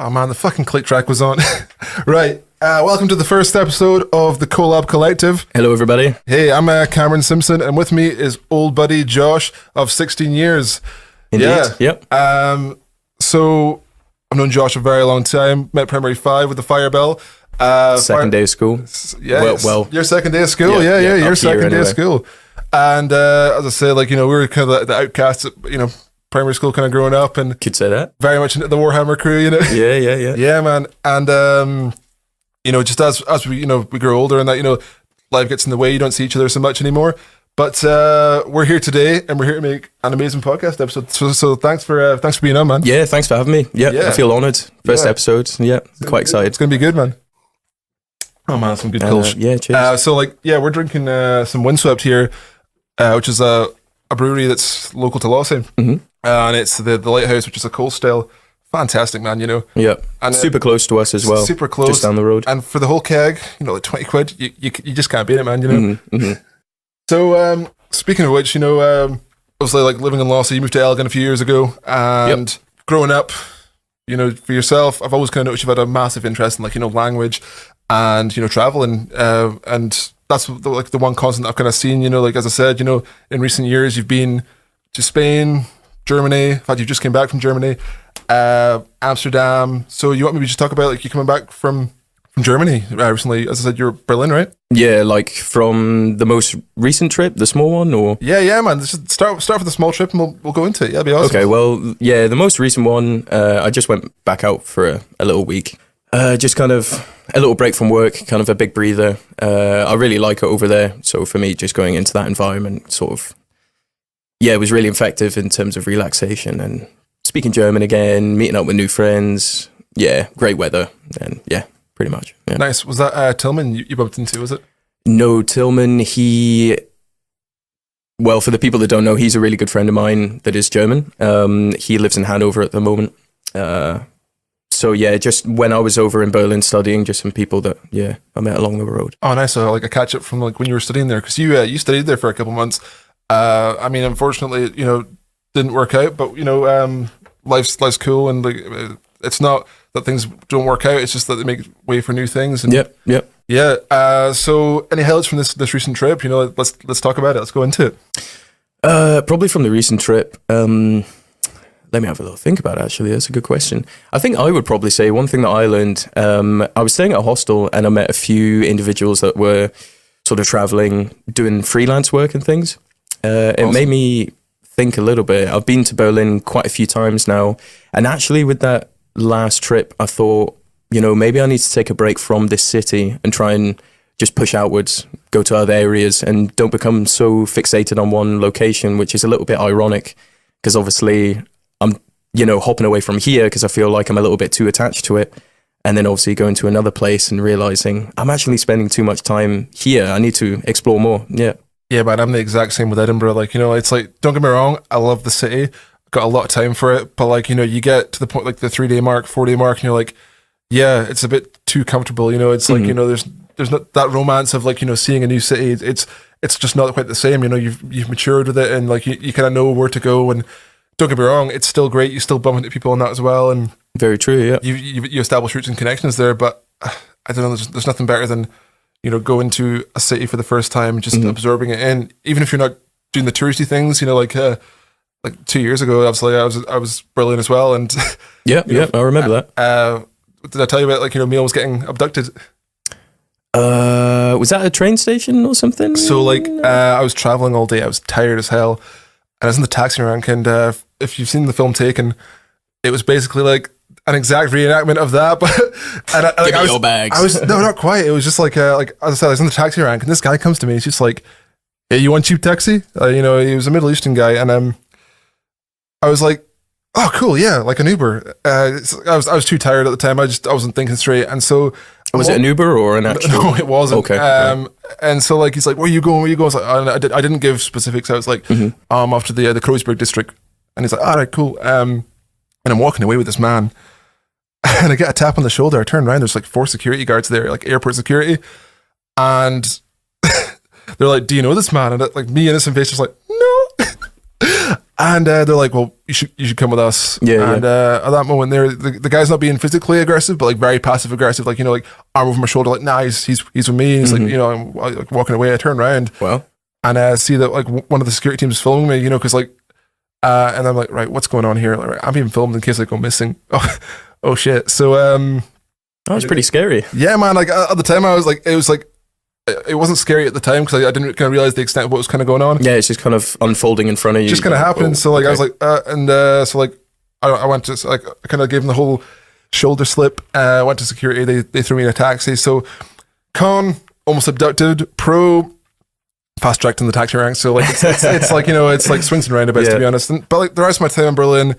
Oh man, the fucking click track was on. Right. Welcome to the first episode of the Collab Collective. Hello, everybody. Hey, I'm Cameron Simpson, and with me is old buddy Josh of 16 years. Indeed. Yeah. Yep. So I've known Josh a very long time. Met primary 5 with the fire bell. Second day of school. Yeah. Well, your second day of school. Yeah. Your second day of school. And as I say, we were kind of the outcasts, primary school kind of growing up, and could say that. Very much into the Warhammer crew, Yeah. Yeah, man. And just as we we grow older and that life gets in the way, you don't see each other so much anymore. But we're here today, and we're here to make an amazing podcast episode. So thanks for being on, man. Yeah, thanks for having me. Yeah. I feel honoured. First episode. Yeah, quite excited. It's gonna be good, man. Oh man, some good Kolsch. Yeah, cheers. We're drinking some Windswept here, which is a brewery that's local to Lawson. Mm-hmm. And it's the Lighthouse, which is a Kolsch still. Fantastic, man, Yeah. And super close to us as well. Super close. Just down the road. And for the whole keg, like 20 quid, you just can't beat it, man, Mm-hmm. So, speaking of which, obviously, living in Lawson, you moved to Elgin a few years ago, and growing up, for yourself, I've always kind of noticed you've had a massive interest in, language and, traveling, and that's the one constant I've kind of seen, as I said, in recent years, you've been to Spain, Germany. In fact, you just came back from Germany, Amsterdam. So you want me to just talk about you coming back from Germany recently? As I said, you're Berlin, right? Yeah, from the most recent trip, the small one, or yeah, man. Just start with the small trip, and we'll go into it. Yeah, that'd be awesome. Okay, well, yeah, the most recent one, I just went back out for a little week. Just kind of a little break from work, kind of a big breather. I really like it over there. So for me, just going into that environment sort of, it was really effective in terms of relaxation and speaking German again, meeting up with new friends. Yeah, great weather. And pretty much. Yeah. Nice. Was that Tillman you bumped into, was it? No, Tillman, for the people that don't know, he's a really good friend of mine that is German. He lives in Hanover at the moment. Just when I was over in Berlin studying, just some people that, I met along the road. Oh, nice. So a catch up from when you were studying there, because you studied there for a couple months. Unfortunately, didn't work out, but life's cool, and it's not that things don't work out. It's just that they make way for new things. And Yep. Yeah. So any highlights from this recent trip? Let's talk about it. Let's go into it. Probably from the recent trip. Let me have a little think about it, actually. That's a good question. I think I would probably say one thing that I learned, I was staying at a hostel and I met a few individuals that were sort of traveling, doing freelance work and things. Awesome. It made me think a little bit. I've been to Berlin quite a few times now. And actually with that last trip, I thought, maybe I need to take a break from this city and try and just push outwards, go to other areas and don't become so fixated on one location, which is a little bit ironic because obviously I'm, hopping away from here because I feel like I'm a little bit too attached to it. And then obviously going to another place and realizing I'm actually spending too much time here. I need to explore more. Yeah. Yeah, man, I'm the exact same with Edinburgh. It's don't get me wrong, I love the city. Got a lot of time for it, but you get to the point the 3-day mark, 4-day mark, and you're like, yeah, it's a bit too comfortable. It's there's not that romance of seeing a new city. It's just not quite the same. You've matured with it, and you kind of know where to go. And don't get me wrong, it's still great. You still bump into people on that as well, and very true. Yeah, you establish roots and connections there. But I don't know. There's nothing better than going to a city for the first time, just absorbing it in, even if you're not doing the touristy things. 2 years ago, obviously, I was Berlin as well, and yeah, I remember that. Did I tell you about Mia was getting abducted? Was that a train station or something? So I was traveling all day. I was tired as hell, and I was in the taxi rank. And if you've seen the film Taken, it was basically an exact reenactment of that. But Give me your bags. I was no, not quite. It was just as I said, I was in the taxi rank, and this guy comes to me. He's just like, "Hey, you want cheap taxi?" He was a Middle Eastern guy, and I was like, "Oh, cool, yeah, an Uber." I was too tired at the time. I wasn't thinking straight, and so was it an Uber or an actual? No, it wasn't. Okay. Right. And so he's like, "Where are you going? Where are you going?" I didn't give specifics. I was like, "I'm off to the Kreuzberg district," and he's like, "All right, cool." And I'm walking away with this man, and I get a tap on the shoulder. I turn around. There's 4 security guards there, airport security, and they're like, "Do you know this man?" And me, innocent face, just like, "No." And they're like, well, you should come with us. Yeah, and at that moment there, the guy's not being physically aggressive, but like very passive aggressive, like, you know, like arm over my shoulder, like, nah, he's with me. And he's like, you know, I'm like walking away. I turn around and see that like one of the security teams is filming me, you know, because like, and I'm like, right, what's going on here? Like, right, I'm being filmed in case I go missing. Oh shit. So that was pretty scary. Yeah, man. Like at the time, I was like, it wasn't scary at the time because I didn't kind of realize the extent of what was kind of going on. Yeah, it's just kind of unfolding in front of you. Just kind of happened. So like I was like, so like I went to like I kind of gave them the whole shoulder slip. Went to security. They threw me in a taxi. So con almost abducted. Pro fast tracked in the taxi ranks. So like it's like, you know, it's like swings and roundabouts to be honest. But like the rest of my time in Berlin,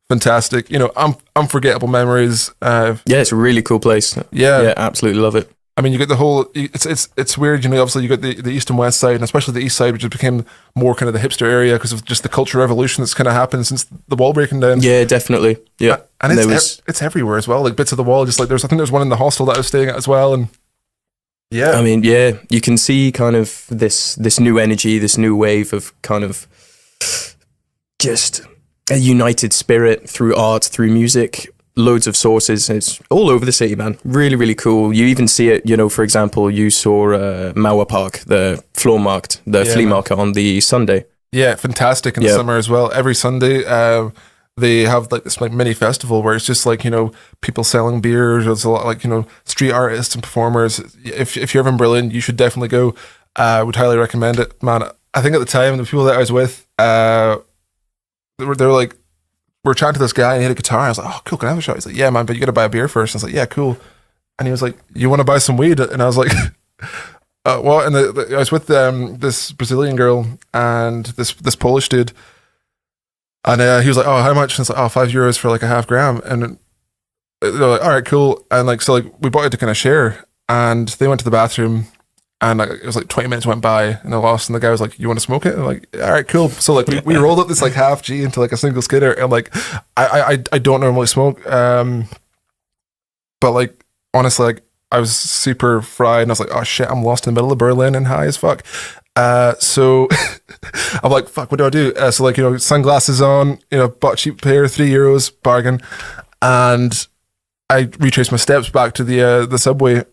fantastic. You know, unforgettable memories. Yeah, it's a really cool place. Yeah, absolutely love it. I mean, you get the whole. It's weird, you know. Obviously, you got the east and west side, and especially the east side, which became more kind of the hipster area because of just the cultural revolution that's kind of happened since the wall breaking down. Yeah, definitely. Yeah, and it's everywhere as well. Like bits of the wall, just like I think there's one in the hostel that I was staying at as well, and yeah. I mean, yeah, you can see kind of this new energy, this new wave of kind of just a united spirit through art, through music. Loads of sources. It's all over the city, man. Really, really cool. You even see it, you know, for example, you saw Mauer Park, the flea market on the Sunday. Yeah, fantastic in the summer as well. Every Sunday, they have like this like mini festival where it's just like, you know, people selling beers. There's a lot like, you know, street artists and performers. If you're ever in Berlin, you should definitely go. I would highly recommend it, man. I think at the time, the people that I was with, they were like, we're chatting to this guy and he had a guitar. I was like, oh, cool, can I have a shot? He's like, yeah, man, but you got to buy a beer first. And I was like, yeah, cool. And he was like, you want to buy some weed? And I was like, what? And I was with this Brazilian girl and this Polish dude. And he was like, oh, how much? And it's like, oh, €5 for like a half gram. And they're like, all right, cool. And like, so like we bought it to kind of share. And they went to the bathroom. And like, it was like 20 minutes went by and I lost. And the guy was like, you want to smoke it? And I'm like, all right, cool. So like we rolled up this like half G into like a single skitter. And like, I don't normally smoke. But like, honestly, like I was super fried and I was like, oh shit, I'm lost in the middle of Berlin and high as fuck. So I'm like, fuck, what do I do? So like, you know, sunglasses on, you know, bought a cheap pair, €3, bargain. And I retraced my steps back to the subway.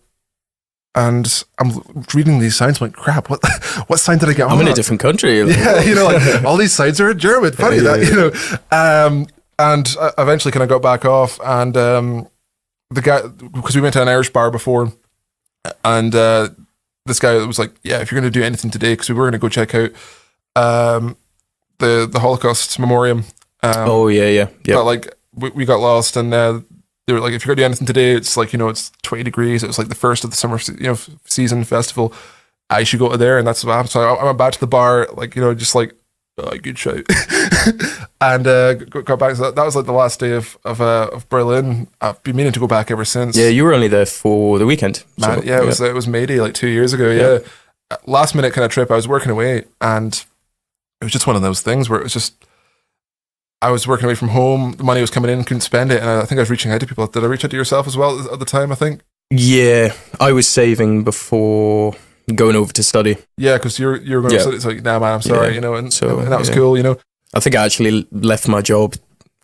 And I'm reading these signs. I'm like, crap, what sign did I get on? I'm in a different country. Yeah, you know, like all these signs are in German. Funny that, you know. And I eventually kind of got back off. And the guy, because we went to an Irish bar before, and this guy was like, yeah, if you're going to do anything today, because we were going to go check out the Holocaust Memoriam. Oh, yeah. But like, we got lost and they were like, if you're gonna do anything today, it's like, you know, it's 20 degrees. It was like the first of the summer, you know, season festival. I should go to there, and that's what happened. So I went back to the bar, like, you know, just like, oh, good shout, and got back. So that was like the last day of Berlin. I've been meaning to go back ever since. Yeah, you were only there for the weekend. Man, yeah, it was May Day like 2 years ago. Yeah, last minute kind of trip. I was working away, and it was just one of those things where it was just. I was working away from home. The money was coming in, couldn't spend it, and I think I was reaching out to people. Did I reach out to yourself as well at the time? I think. Yeah, I was saving before going over to study. Yeah, because you're going to study. It's like, nah, man, I'm sorry, you know, and that was cool, you know. I think I actually left my job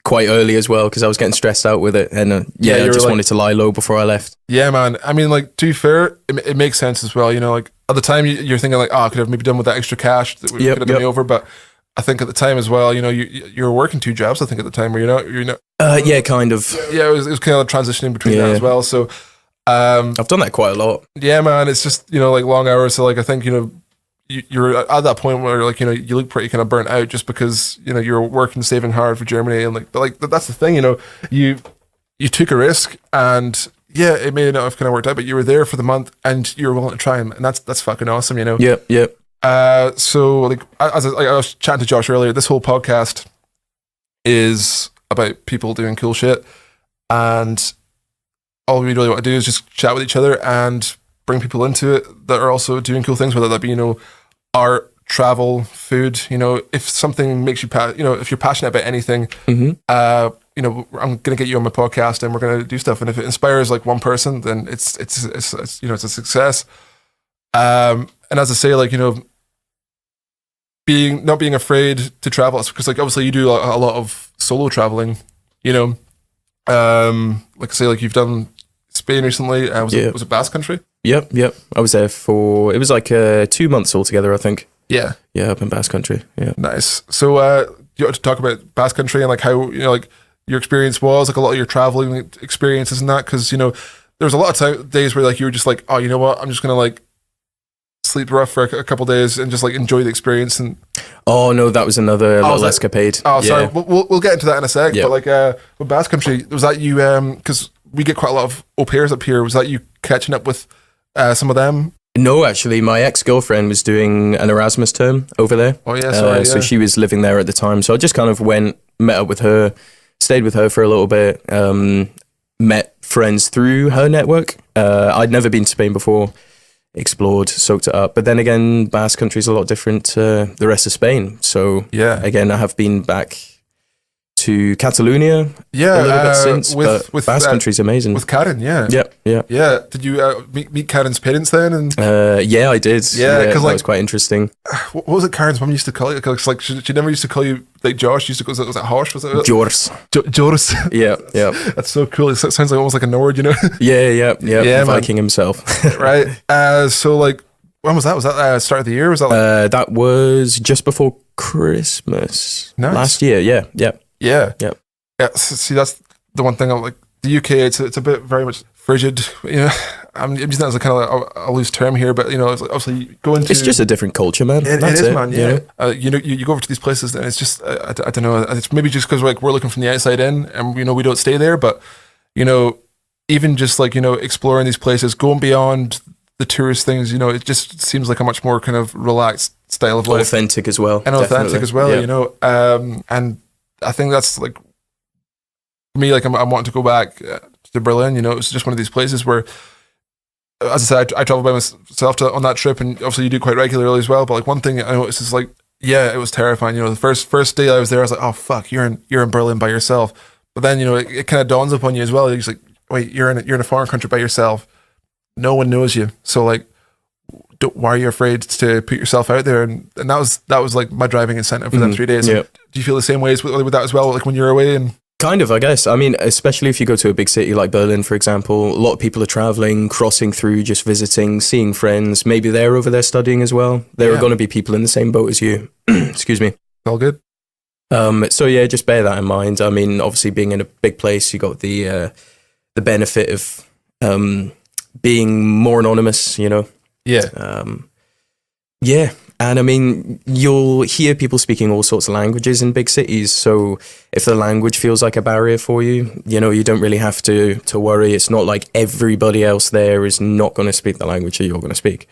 quite early as well because I was getting stressed out with it, and I just like, wanted to lie low before I left. Yeah, man. I mean, like, to be fair, it makes sense as well. You know, like at the time you're thinking like, oh, I could have maybe done with that extra cash that would have done me over, but. I think at the time as well, you know, you were working 2 jobs. I think at the time, where you're not. Yeah, kind of. Yeah, it was kind of transitioning between that as well. So, I've done that quite a lot. Yeah, man. It's just, you know, like long hours. So like I think, you know, you're at that point where like, you know, you look pretty kind of burnt out just because, you know, you're working, saving hard for Germany, and like, but like that's the thing, you know, you took a risk, and yeah, it may not have kind of worked out, but you were there for the month and you were willing to try, and that's fucking awesome, you know. Yep. So like as I was chatting to Josh earlier, this whole podcast is about people doing cool shit, and all we really want to do is just chat with each other and bring people into it that are also doing cool things, whether that be, you know, art, travel, food. You know, if something makes you, you know, if you're passionate about anything, you know, I'm gonna get you on my podcast and we're gonna do stuff. And if it inspires like one person, then it's you know, it's a success. And as I say, like, you know, not being afraid to travel, because like obviously you do a lot of solo traveling, you know. Like I say, like you've done Spain recently. Was it Basque Country? Yep. I was there it was like 2 months altogether, I think. Yeah, up in Basque Country. Yeah, nice. So you want to talk about Basque Country and like how, you know, like your experience was, like a lot of your traveling experiences and that, because, you know, there was a lot of days where like you were just like, oh, you know what, I'm just gonna like sleep rough for a couple days and just like enjoy the experience. And oh no, that was another little escapade. Oh, sorry, we'll get into that in a sec. But like with Basque Country, was that you? Because we get quite a lot of au pairs up here. Was that you catching up with some of them? No, actually, my ex-girlfriend was doing an Erasmus term over there. Oh yeah, sorry. So she was living there at the time. So I just kind of met up with her, stayed with her for a little bit, met friends through her network. I'd never been to Spain before, explored, soaked it up. But then again, Basque Country is a lot different to the rest of Spain. So again, I have been back to Catalonia a little bit since, but Basque Country's amazing. With Karen, yeah. Did you meet Karen's parents then? And yeah, I did. Yeah, because that was quite interesting. What was it Karen's mum used to call you? Cause like she never used to call you like Josh. She used to go, was it Horst? Was it Jors? Jors. Yeah. That's so cool. It sounds like almost like a Nord, you know? Yeah, Viking himself. Right. So like, when was that? Was that start of the year? Was that like that was just before Christmas last year? Yeah. See, that's the one thing. I'm like, the UK, it's a bit very much frigid. You know, I'm using that as a kind of like a loose term here, but you know, obviously going to. It's just a different culture, man. It is, man. Yeah. You know, you go over to these places, and it's just I don't know. It's maybe just because like we're looking from the outside in, and you know we don't stay there, but you know, even just like, you know, exploring these places, going beyond the tourist things, you know, it just seems like a much more kind of relaxed style of life, authentic as well, and authentic as well. You know, and I think that's like. Me, like I'm wanting to go back to Berlin. You know, it's just one of these places where, as I said, I traveled by myself on that trip, and obviously you do quite regularly as well. But like one thing I noticed is like, yeah, it was terrifying. You know, the first day I was there, I was like, oh fuck, you're in Berlin by yourself. But then, you know, it kind of dawns upon you as well. It's like, wait, you're in a foreign country by yourself. No one knows you, so like, why are you afraid to put yourself out there? And that was like my driving incentive for them 3 days. Yeah. Do you feel the same ways with that as well? Like when you're away and. Kind of, I guess. I mean, especially if you go to a big city like Berlin, for example, a lot of people are traveling, crossing through, just visiting, seeing friends. Maybe they're over there studying as well. There are going to be people in the same boat as you. Excuse me. All good. So yeah, just bear that in mind. I mean, obviously being in a big place, you got the benefit of being more anonymous, you know? Yeah. Yeah. And I mean, you'll hear people speaking all sorts of languages in big cities. So if the language feels like a barrier for you, you know, you don't really have to worry. It's not like everybody else there is not going to speak the language that you're going to speak.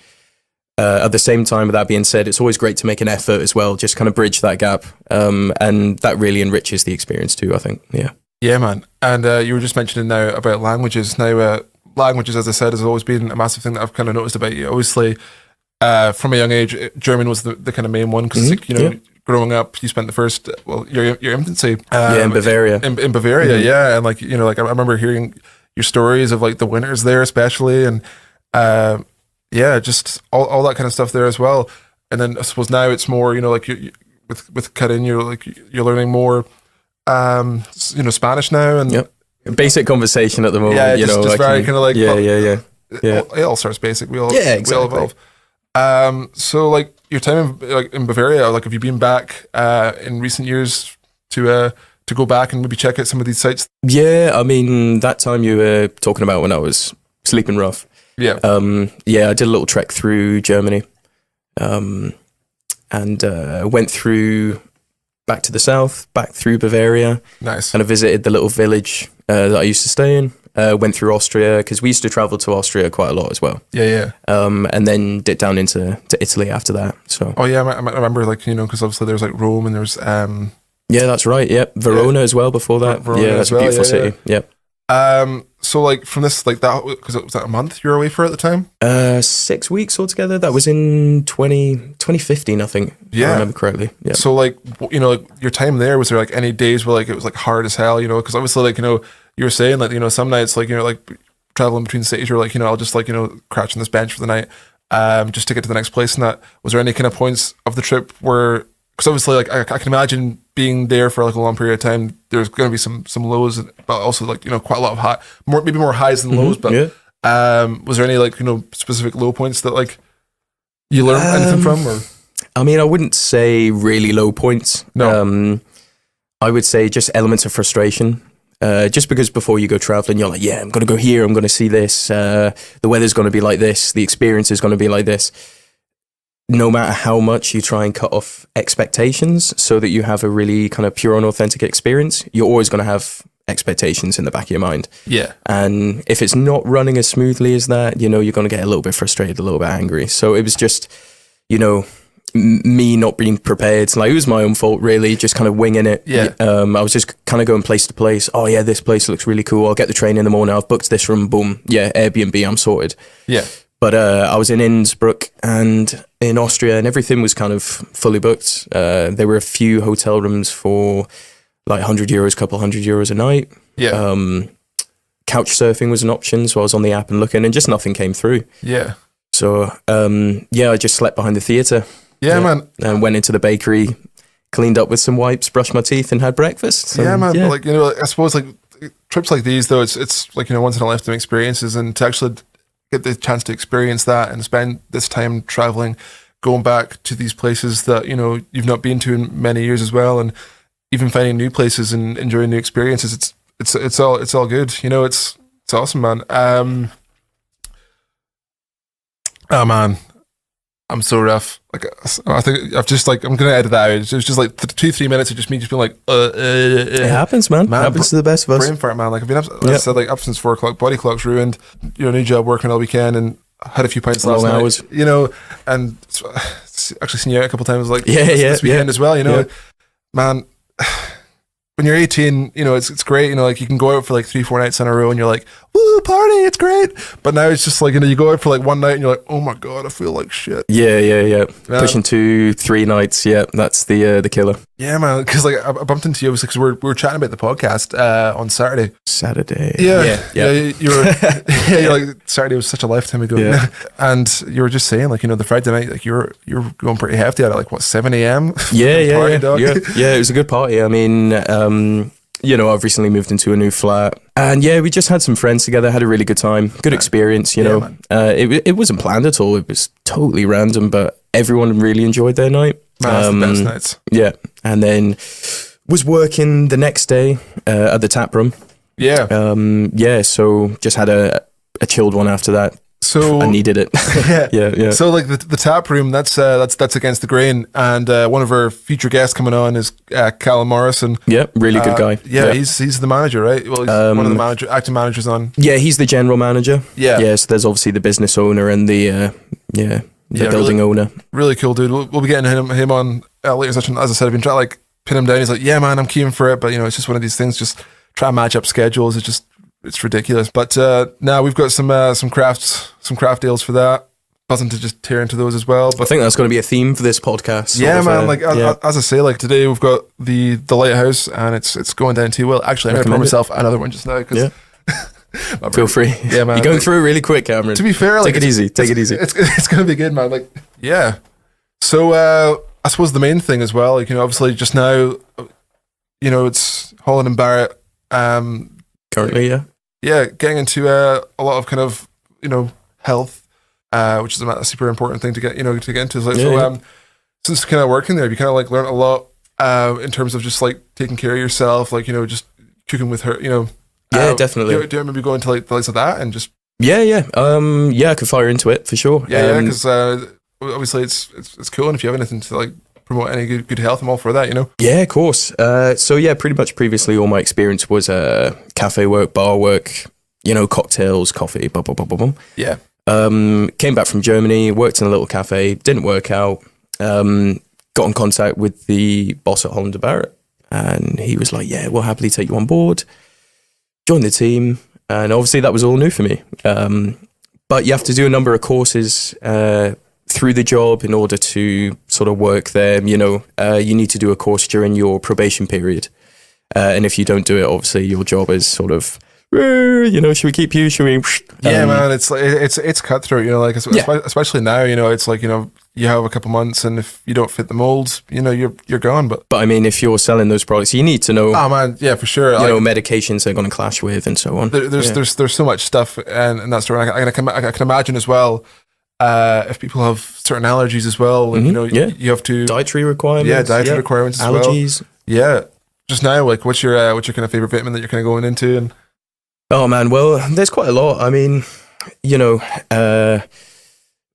At the same time, with that being said, it's always great to make an effort as well, just kind of bridge that gap. And that really enriches the experience too, I think. Yeah. Yeah, man. And you were just mentioning now about languages. Now, languages, as I said, has always been a massive thing that I've kind of noticed about you. Obviously, from a young age, German was the kind of main one because you know, growing up, you spent the first your infancy in Bavaria. In Bavaria, yeah, and like you know, like I remember hearing your stories of like the winters there, especially, and yeah, just all that kind of stuff there as well. And then I suppose now it's more, you know, like you with Karin, you're learning more, you know, Spanish now and basic conversation at the moment. Yeah, you know, just very kind of like yeah. It all starts basic. We all exactly. we all evolve. So like your time in Bavaria, like have you been back in recent years to go back and maybe check out some of these sites? Yeah, I mean that time you were talking about when I was sleeping rough. Yeah. I did a little trek through Germany, and went through back to the south, back through Bavaria. Nice. And I visited the little village that I used to stay in. Went through Austria because we used to travel to Austria quite a lot as well. Yeah. And then dipped down into Italy after that. So. Oh yeah, I remember like, you know, because obviously there's like Rome and there's Yeah, that's right. Yep, Verona as well before that. Verona that's a beautiful city. Yep. So like from this like that, because it was that a month you were away for at the time? 6 weeks altogether. That was in 2015, I think. Yeah, if I remember correctly. Yeah. So like, you know, like your time there, was there like any days where like it was like hard as hell? You know, because obviously like, you know, you were saying like, you know, some nights like, you know, like traveling between cities, you're like, you know, I'll just like, you know, crouch on this bench for the night. just to get to the next place. And that, was there any kind of points of the trip where, because obviously, like I can imagine being there for like a long period of time, there's going to be some lows, but also like, you know, quite a lot of maybe more highs than lows. But was there any like, you know, specific low points that like you learned anything from? Or I mean, I wouldn't say really low points. No. I would say just elements of frustration. Just because before you go traveling, you're like, yeah, I'm going to go here, I'm going to see this, the weather's going to be like this, the experience is going to be like this. No matter how much you try and cut off expectations so that you have a really kind of pure and authentic experience, you're always going to have expectations in the back of your mind. Yeah. And if it's not running as smoothly as that, you know, you're going to get a little bit frustrated, a little bit angry. So it was just, you know, me not being prepared. Like, it was my own fault, really, just kind of winging it. Yeah. I was just kind of going place to place. Oh yeah, this place looks really cool. I'll get the train in the morning. I've booked this room. Boom. Yeah, Airbnb, I'm sorted. Yeah. But I was in Innsbruck and in Austria, and everything was kind of fully booked. There were a few hotel rooms for like €100, couple €100 a night. Yeah. Couch surfing was an option, so I was on the app and looking, and just nothing came through. Yeah. So I just slept behind the theatre. Yeah, man. And went into the bakery, cleaned up with some wipes, brushed my teeth, and had breakfast. So, yeah, man. Yeah. But like, you know, I suppose like trips like these, though, it's like, you know, once in a lifetime experiences, and to actually get the chance to experience that and spend this time traveling, going back to these places that, you know, you've not been to in many years as well, and even finding new places and enjoying new experiences. It's all good. You know, it's awesome, man. Oh man, I'm so rough. Like, I think I've just like, I'm gonna edit that out. It was just like 2-3 minutes of just me just being like, It happens, man. It happens to the best of us. Brain fart, man. Like, I've been up, like I said, like up since 4 o'clock. Body clock's ruined. You know, new job, working all weekend, and had a few pints last night. Hours. You know, and actually seen you out a couple times. Like this weekend as well. You know, man. When you're 18, you know, it's great. You know, like you can go out for like 3-4 nights in a row and you're like, woo, party, it's great. But now it's just like, you know, you go out for like one night and you're like, oh my God, I feel like shit. Yeah. Pushing 2-3 nights. Yeah, that's the killer. Yeah, man. Because like I bumped into you because we were chatting about the podcast on Saturday. Yeah. You were, you're like, Saturday was such a lifetime ago. Yeah. And you were just saying, like, you know, the Friday night, like you're going pretty hefty at it, like what, 7 a.m. Yeah. It was a good party. I mean, you know, I've recently moved into a new flat, and we just had some friends together, had a really good time, good experience, you know. It wasn't planned at all, it was totally random, but everyone really enjoyed their night. That's the best nights. Yeah, and then was working the next day at the tap room. So just had a chilled one after that. So I needed it. Yeah. So like the tap room, that's against the grain, and one of our future guests coming on is Callum Morrison. Yeah, really good guy. He's the manager, right? Well, he's one of the acting managers on. Yeah, he's the general manager. Yeah. So there's obviously the business owner and the building owner. Really cool dude. We'll be getting him on later session. As I said, I've been trying to like pin him down. He's like, yeah, man, I'm keen for it, but you know, it's just one of these things. Just try and match up schedules. It's ridiculous. But now we've got some craft ales for that. Buzzing to just tear into those as well. But I think that's going to be a theme for this podcast. As I say, like today we've got the Lighthouse, and it's going down too well. Actually, I'm going to pour myself another one just now because. Feel free. Yeah, man. You're going through really quick, Cameron. To be fair, like, take it easy. It's going to be good, man. Like, yeah. So I suppose the main thing as well, like, you know, obviously just now, you know, it's Holland and Barrett. Currently, getting into a lot of kind of, you know, health, which is a super important thing to get into. So since kind of working there, you kind of like learn a lot in terms of just like taking care of yourself, like, you know, just cooking with her, you know. Definitely. Do you maybe go into like the likes of that and just? I could fire into it for sure. Because obviously it's cool, and if you have anything to like promote any good health, I'm all for that, you know. Yeah, of course. Pretty much previously all my experience was cafe work, bar work, you know, cocktails, coffee, blah, blah, blah, blah, blah. Yeah. Came back from Germany, worked in a little cafe, didn't work out. Got in contact with the boss at Holland & Barrett, and he was like, yeah, we'll happily take you on board. Joined the team, and obviously that was all new for me. But you have to do a number of courses through the job in order to sort of work there. You know, you need to do a course during your probation period. And if you don't do it, obviously your job is sort of should we keep you? Should we? Yeah, man, it's like it's cutthroat, like especially now, it's like you have a couple months, and if you don't fit the mold, you're gone. But I mean, if you're selling those products, you need to know. Oh man, yeah, for sure. Medications they're going to clash with, and so on. There's so much stuff, and that's where I can imagine as well. If people have certain allergies as well, you have to dietary requirements. Yeah, dietary requirements as allergies. Well. Yeah, just now, like, what's your kind of favorite vitamin that you're kind of going into? And oh man, well, there's quite a lot. I mean,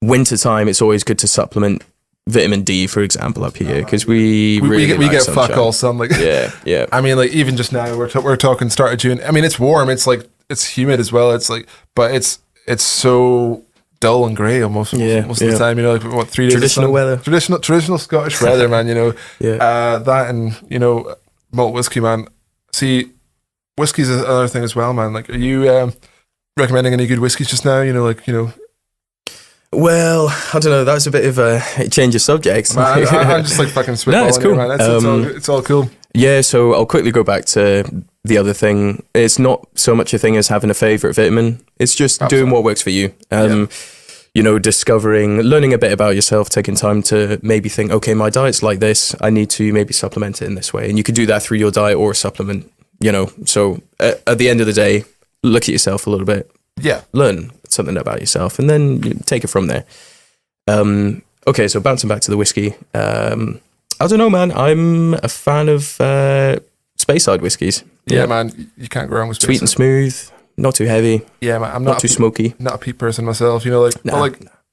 winter time, it's always good to supplement vitamin D, for example, up here, because we get sunshine. Fuck all sun. Like, yeah. I mean, like, even just now, we're talking start of June. I mean, it's warm. It's like it's humid as well. It's like, but it's so dull and grey most of the time. Like what 3 days? Traditional weather. Traditional Scottish weather, man. That and malt whiskey, man. See, whiskey's another thing as well, man. Like, are you recommending any good whiskeys just now? Well, I don't know. That's a bit of a change of subjects. Man, I'm just like fucking spitballing. No, it's cool. Here, man. It's all cool. Yeah, so I'll quickly go back to the other thing. It's not so much a thing as having a favorite vitamin. It's just doing what works for you. Discovering, learning a bit about yourself, taking time to maybe think, okay, my diet's like this. I need to maybe supplement it in this way. And you can do that through your diet or a supplement, So at the end of the day, look at yourself a little bit. Yeah. Learn something about yourself and then take it from there. Okay, so bouncing back to the whiskey. I don't know, man. I'm a fan of Speyside whiskies. Yeah, man. You can't go wrong with Speyside. Sweet and smooth, not too heavy. Yeah, man. I'm not too smoky. Not a peat person myself. I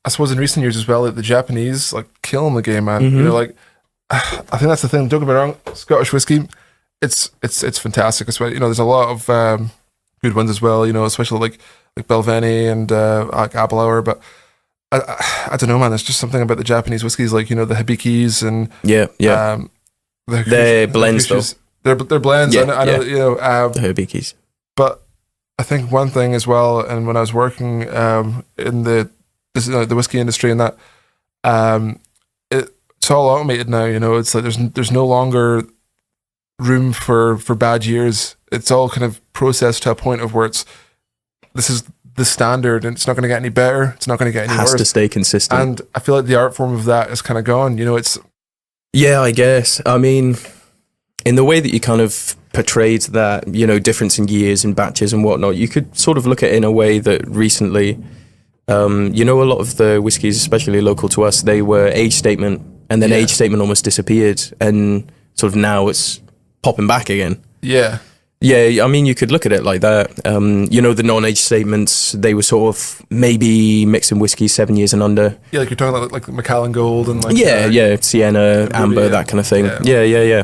suppose in recent years as well, the Japanese killing the game, man. Mm-hmm. I think that's the thing. Don't get me wrong. Scottish whiskey, it's fantastic. Especially, there's a lot of good ones as well. Especially like Belveni and Aberlour, but. I don't know, man. There's just something about the Japanese whiskies, the Hibikis and they're blends though. They're blends. Yeah, I know, the Hibikis. But I think one thing as well, and when I was working in the whiskey industry, and that it's all automated now. It's like there's no longer room for bad years. It's all kind of processed to a point of where this is the standard, and it's not going to get any better. It's not going to get any worse. Has to stay consistent. And I feel like the art form of that is kind of gone. It's. Yeah, I guess. I mean, in the way that you kind of portrayed that, difference in years and batches and whatnot, you could sort of look at it in a way that recently, a lot of the whiskies, especially local to us, they were age statement, and then age statement almost disappeared, and sort of now it's popping back again. Yeah. Yeah, I mean, you could look at it like that. The non-age statements, they were sort of maybe mixing whiskey 7 years and under. Yeah, like you're talking about like Macallan Gold and Sienna, Amber, that kind of thing. Yeah.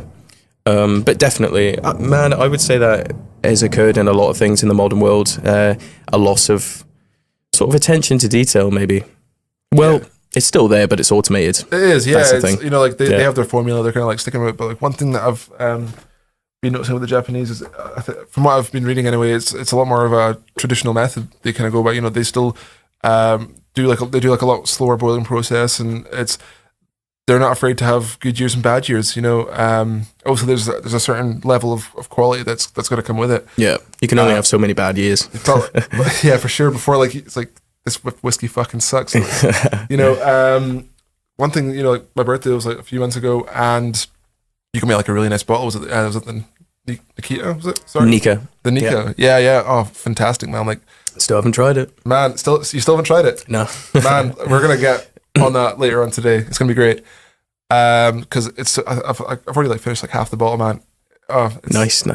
But definitely, man, I would say that has occurred in a lot of things in the modern world. A loss of sort of attention to detail, maybe. Well, it's still there, but it's automated. It is, yeah. That's the thing. They have their formula, they're kind of sticking with it. But one thing that I've been noticing with the Japanese is, from what I've been reading anyway, it's a lot more of a traditional method they kind of go by. They still do a lot slower boiling process, and they're not afraid to have good years and bad years. Also there's a certain level of quality that's got to come with it. Yeah, you can only have so many bad years. Yeah, for sure. Before it's like this whiskey fucking sucks. One thing, my birthday was a few months ago, and you got me a really nice bottle. Was it the Nikita? Was it? Sorry, Nika. The Nika. Yeah. Oh, fantastic, man! Still haven't tried it. Man, you still haven't tried it? No. Man, we're gonna get on that later on today. It's gonna be great. Because I've already finished half the bottle, man. Oh, nice.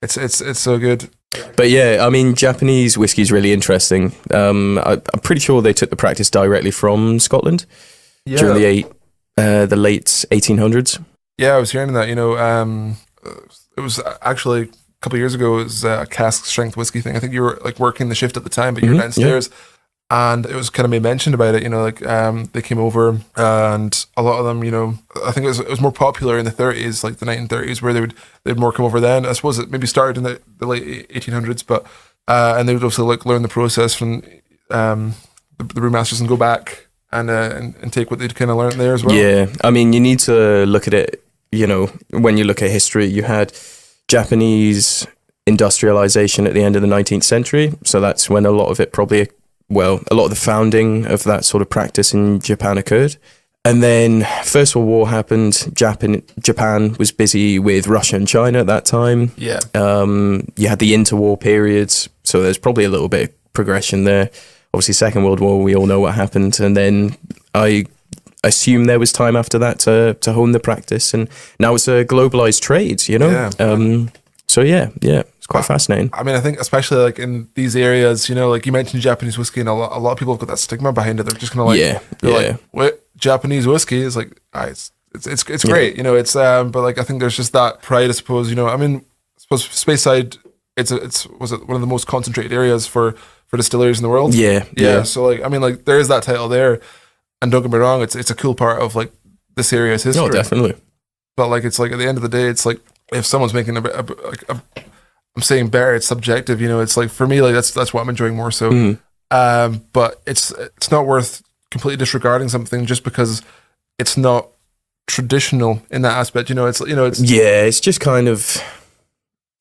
It's so good. But yeah, I mean, Japanese whiskey is really interesting. I'm pretty sure they took the practice directly from Scotland during the late 1800s. Yeah, I was hearing that. It was actually a couple of years ago. It was a cask strength whiskey thing. I think you were working the shift at the time, but you were downstairs, and it was kind of made mention about it. They came over, and a lot of them, I think it was more popular in the 30s, the 1930s, where they'd more come over then. I suppose it maybe started in the late 1800s, but and they would also learn the process from the brewmasters and go back and take what they'd kind of learned there as well. Yeah, I mean, you need to look at it. When you look at history, you had Japanese industrialization at the end of the 19th century. So that's when a lot of it a lot of the founding of that sort of practice in Japan occurred. And then First World War happened. Japan was busy with Russia and China at that time. Yeah. You had the interwar periods, so there's probably a little bit of progression there. Obviously, Second World War, we all know what happened. And then I assume there was time after that to hone the practice. And now it's a globalized trade, you know? Yeah. So yeah, it's quite fascinating. I mean, I think especially like in these areas, you know, like you mentioned Japanese whiskey, and a lot of people have got that stigma behind it. They're just kind of like, like, what Japanese whiskey is like? It's great, you know. It's but like I think there's just that pride, I suppose. You know, I mean, I suppose Speyside, was it one of the most concentrated areas for distilleries in the world? Yeah. So like, I mean, like there is that title there, and don't get me wrong, it's a cool part of like this area's history. No, definitely. But like, it's like at the end of the day, it's like if someone's making I'm saying better, it's subjective, you know. It's like for me, like that's what I'm enjoying more so. Mm-hmm. But it's not worth completely disregarding something just because it's not traditional in that aspect. You know, it's it's just kind of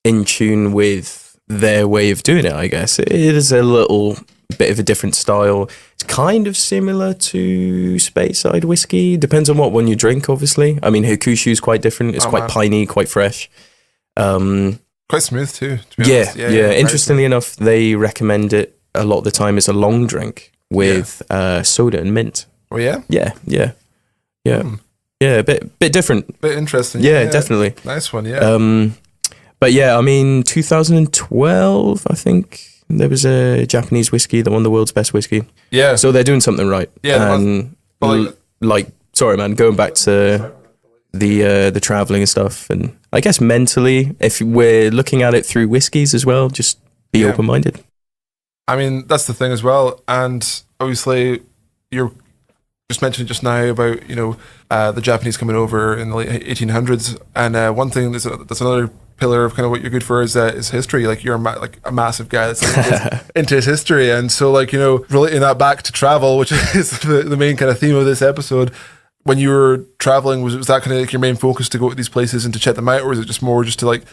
in tune with their way of doing it. I guess it is a little bit of a different style. It's kind of similar to Speyside whiskey. Depends on what one you drink, obviously. I mean, Hakushu is quite different. It's quite piney, quite fresh. Quite smooth too, to be honest. Yeah. Interestingly enough, they recommend it a lot of the time as a long drink with soda and mint. Oh yeah? Yeah. Yeah, a bit different. Bit interesting. Yeah, definitely. Nice one, yeah. But yeah, I mean, 2012, I think there was a Japanese whiskey that won the world's best whiskey. Yeah. So they're doing something right. Yeah. And sorry, man, going back to the traveling and stuff, and I guess mentally, if we're looking at it through whiskeys as well, just be open-minded. I mean, that's the thing as well. And obviously, you're just mentioned just now about, you know, the Japanese coming over in the late 1800s. And one thing that's another pillar of kind of what you're good for is history. Like you're a massive guy that's into his history. And so like, you know, relating that back to travel, which is the main kind of theme of this episode. When you were traveling, was that kind of like your main focus to go to these places and to check them out, or is it just more just to like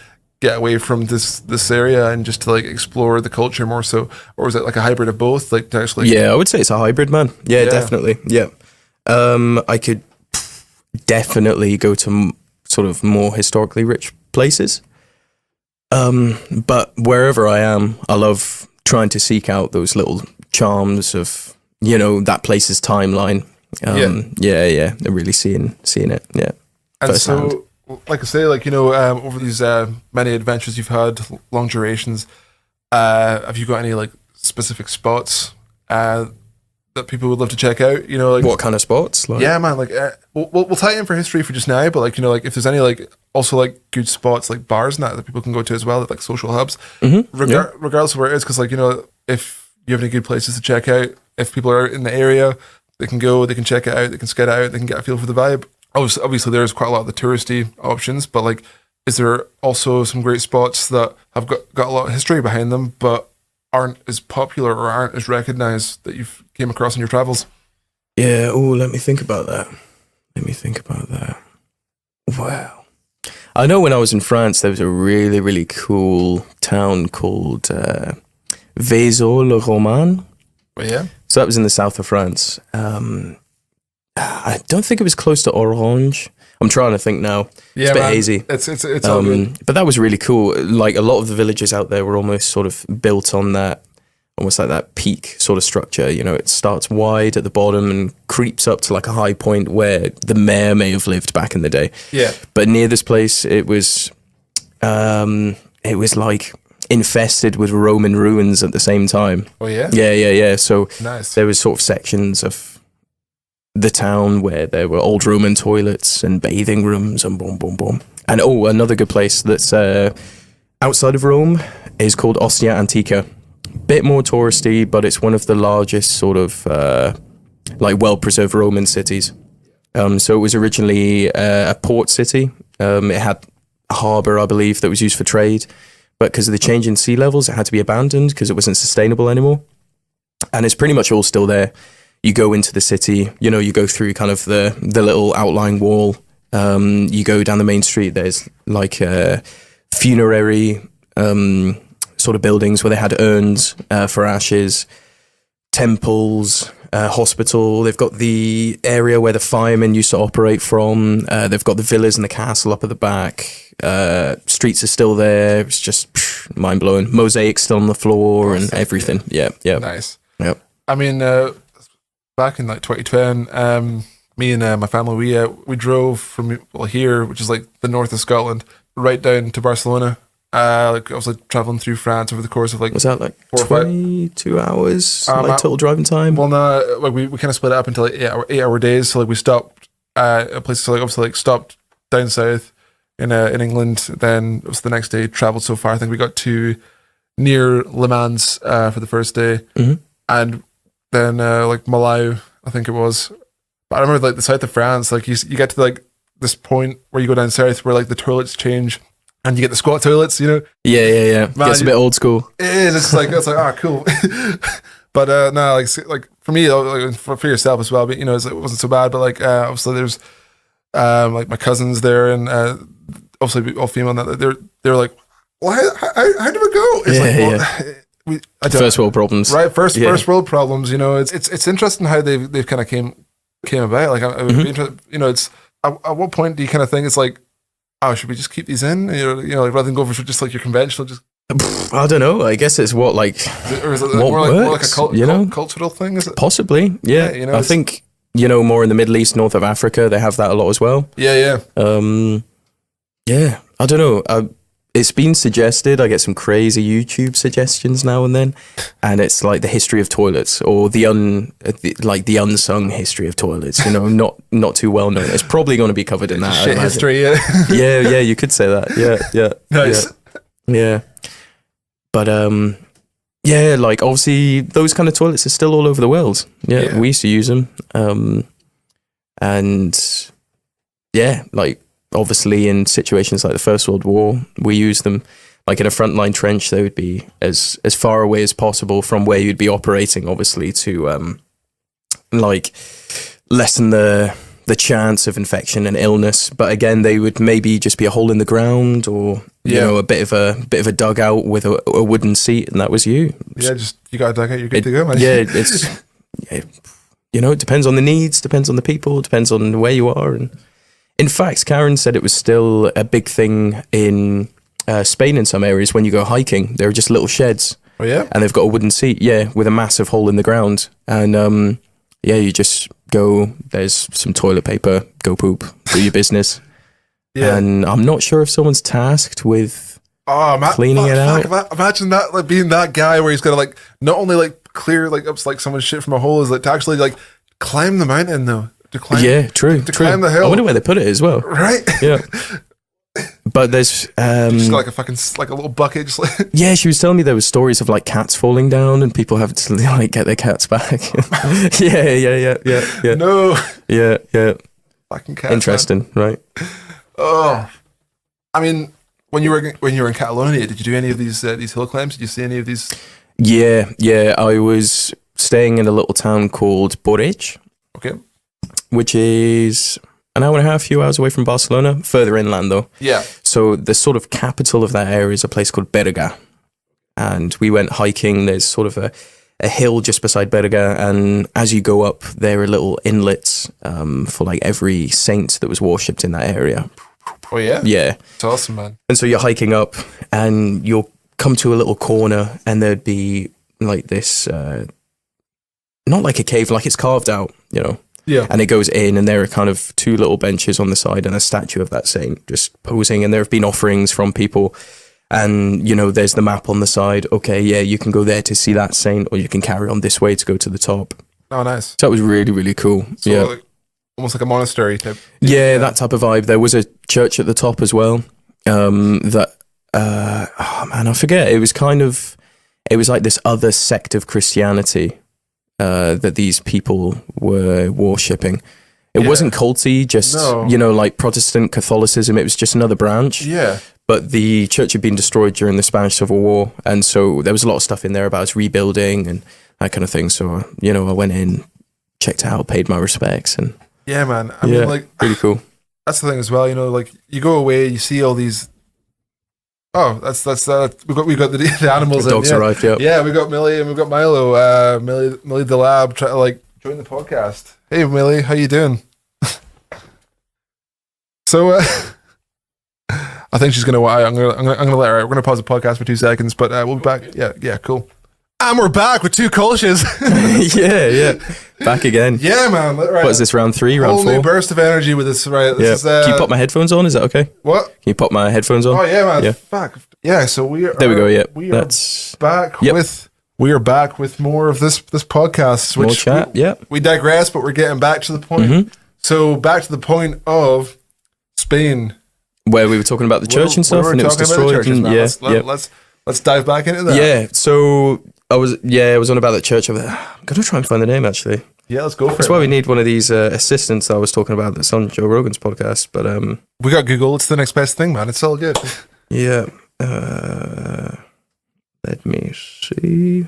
get away from this area and just to like explore the culture more so, or is it like a hybrid of both? Like to actually, I would say it's a hybrid, man. Yeah, definitely. Yeah, I could definitely go to sort of more historically rich places, but wherever I am, I love trying to seek out those little charms of, you know, that place's timeline. They're really seeing it. Yeah. And so, like I say, like, you know, over these many adventures you've had, long durations, have you got any like specific spots that people would love to check out? You know, like what kind of spots? Like? Yeah, man. Like, we'll tie it in for history for just now, but like, you know, like if there's any like also like good spots like bars and that people can go to as well, like social hubs, regardless of where it is, because like, you know, if you have any good places to check out, if people are in the area, they can go, they can check it out, they can scout it out, they can get a feel for the vibe. Obviously, there's quite a lot of the touristy options, but like, is there also some great spots that have got a lot of history behind them, but aren't as popular or aren't as recognized that you've came across in your travels? Yeah. Oh, let me think about that. Wow. I know when I was in France, there was a really, really cool town called Vaison-le-Roman. Oh, yeah. So that was in the south of France. I don't think it was close to Orange. I'm trying to think now. Yeah, it's a bit man. hazy. It's all good. But that was really cool. Like a lot of the villages out there were almost sort of built on that, almost like that peak sort of structure. You know, it starts wide at the bottom and creeps up to like a high point where the mayor may have lived back in the day. Yeah. But near this place, it was like infested with Roman ruins at the same time. Oh yeah? Yeah. So nice. There was sort of sections of the town where there were old Roman toilets and bathing rooms and boom, boom, boom. And another good place that's outside of Rome is called Ostia Antica. Bit more touristy, but it's one of the largest sort of like well-preserved Roman cities. So it was originally a port city. It had a harbour, I believe, that was used for trade. But because of the change in sea levels, it had to be abandoned because it wasn't sustainable anymore. And it's pretty much all still there. You go into the city, you know, you go through kind of the little outlying wall. You go down the main street, there's like a funerary sort of buildings where they had urns for ashes, temples, hospital. They've got the area where the firemen used to operate from. They've got the villas and the castle up at the back. Streets are still there. It's just mind blowing. Mosaics still on the floor and everything. Yeah. Nice. Yep. I mean, back in like 2010, me and my family, we drove from here, which is like the north of Scotland, right down to Barcelona. Like I was like traveling through France over the course of like, was that like 22 hours total driving time? Well, no, like we kind of split it up into like 8 hour days. So like we stopped at places, so like obviously like stopped down south in England. Then it was the next day, traveled so far. I think we got to near Le Mans for the first day, and then like Malau, I think it was. But I remember like the south of France, like you get to like this point where you go down south where like the toilets change. And you get the squat toilets, you know? Yeah. Man, Gets a bit old school. It is. It's like, cool. But no, like for me, like, for yourself as well, but you know, it wasn't so bad. But like, obviously there's like my cousins there and obviously all female, and they're like, well, how do we go? It's First world problems. Right. First world problems, you know, it's interesting how they've kind of came about. Like, I would be interested, you know, it's at what point do you kind of think it's like, oh, should we just keep these in? You know, like rather than go for just like your conventional, just. I don't know. I guess it's what like. Or is it what more like a cultural thing? Is it? Possibly, yeah. You know, I think more in the Middle East, north of Africa, they have that a lot as well. Yeah. Yeah. I don't know. It's been suggested. I get some crazy YouTube suggestions now and then, and it's like the history of toilets or the unsung history of toilets. You know, not too well known. It's probably going to be covered in that. Shit history, yeah. yeah. You could say that. Yeah. Nice. Yeah. But yeah, like obviously those kind of toilets are still all over the world. Yeah. We used to use them, and yeah, like. Obviously, in situations like the First World War, we use them. Like in a frontline trench, they would be as far away as possible from where you'd be operating, obviously, to like lessen the chance of infection and illness. But again, they would maybe just be a hole in the ground, or you know, a bit of a dugout with a wooden seat, and that was you. Yeah, just you got a dugout, you're good to go, man. Yeah, it's you know, it depends on the needs, depends on the people, depends on where you are, and. In fact, Karen said it was still a big thing in Spain in some areas when you go hiking. There are just little sheds. Oh, yeah? And they've got a wooden seat, with a massive hole in the ground. And, you just go, there's some toilet paper, go poop, do your business. Yeah. And I'm not sure if someone's tasked with cleaning it out. Imagine that, like being that guy where he's got to like, not only like clear like up like someone's shit from a hole, is like to actually like climb the mountain though. True. Climb the hill. I wonder where they put it as well. Right? Yeah. But there's just got like a fucking like a little bucket. Just like yeah, she was telling me there was stories of like cats falling down and people having to like get their cats back. Yeah. No. Yeah. Fucking cats. Interesting, man. Right? Oh, I mean, when you were in Catalonia, did you do any of these hill climbs? Did you see any of these? Yeah. I was staying in a little town called Borich. Okay. Which is an hour and a half, few hours away from Barcelona, further inland though. Yeah. So the sort of capital of that area is a place called Berga. And we went hiking. There's sort of a hill just beside Berga. And as you go up, there are little inlets for like every saint that was worshipped in that area. Oh, yeah? Yeah. It's awesome, man. And so you're hiking up and you'll come to a little corner and there'd be like this, not like a cave, like it's carved out, you know. Yeah. And it goes in and there are kind of two little benches on the side and a statue of that saint just posing, and there have been offerings from people, and you know there's the map on the side. Okay, yeah, you can go there to see that saint, or you can carry on this way to go to the top. Oh, nice. So that was really, really cool. So yeah. Like, almost like a monastery type. Yeah, that type of vibe. There was a church at the top as well. I forget. It was like this other sect of Christianity that these people were worshipping. It wasn't culty, just, like Protestant Catholicism. It was just another branch. Yeah. But the church had been destroyed during the Spanish Civil War. And so there was a lot of stuff in there about its rebuilding and that kind of thing. So, I went in, checked it out, paid my respects. And yeah, man. I mean, like, really cool. That's the thing as well. Like, you go away, you see all these Oh, that's we got the animals. The dogs arrived. Yeah. Yeah, we got Millie and we've got Milo. Millie the lab try to like join the podcast. Hey Millie, how you doing? So I think she's gonna. I'm gonna let her. We're gonna pause the podcast for 2 seconds, but we'll be back. Yeah, cool. And we're back with 2 Kolsches. yeah. Back again. Yeah, man. Right. What is this, round 3, round 4? Whole new burst of energy with this. Right. This is, Can you pop my headphones on? Is that okay? What? Can you pop my headphones on? Oh yeah, man. Yeah. Fuck. Yeah. So we are. There we go. Yeah. We are back with. We are back with more of this podcast. Which more chat. We digress, but we're getting back to the point. Mm-hmm. So back to the point of Spain, where we were talking about the church and stuff, and it was destroyed. Let's dive back into that. Yeah. So I was on about that church over there. I'm gonna try and find the name actually. Yeah, let's go for it. That's why we need one of these assistants that I was talking about that's on Joe Rogan's podcast. But we got Google. It's the next best thing, man. It's all good. Yeah. Let me see.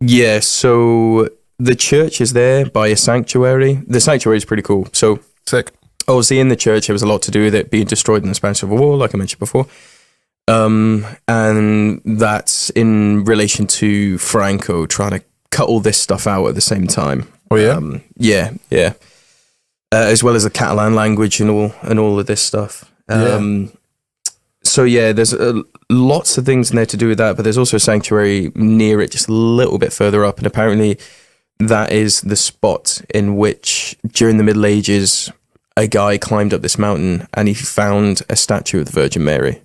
Yeah. So the church is there by a sanctuary. The sanctuary is pretty cool. So sick. Obviously, in the church, there was a lot to do with it being destroyed in the Spanish Civil War, like I mentioned before. And that's in relation to Franco trying to cut all this stuff out at the same time. Oh yeah, yeah. As well as the Catalan language and all of this stuff. So yeah, there's lots of things in there to do with that, but there's also a sanctuary near it, just a little bit further up, and apparently that is the spot in which during the Middle Ages a guy climbed up this mountain and he found a statue of the Virgin Mary.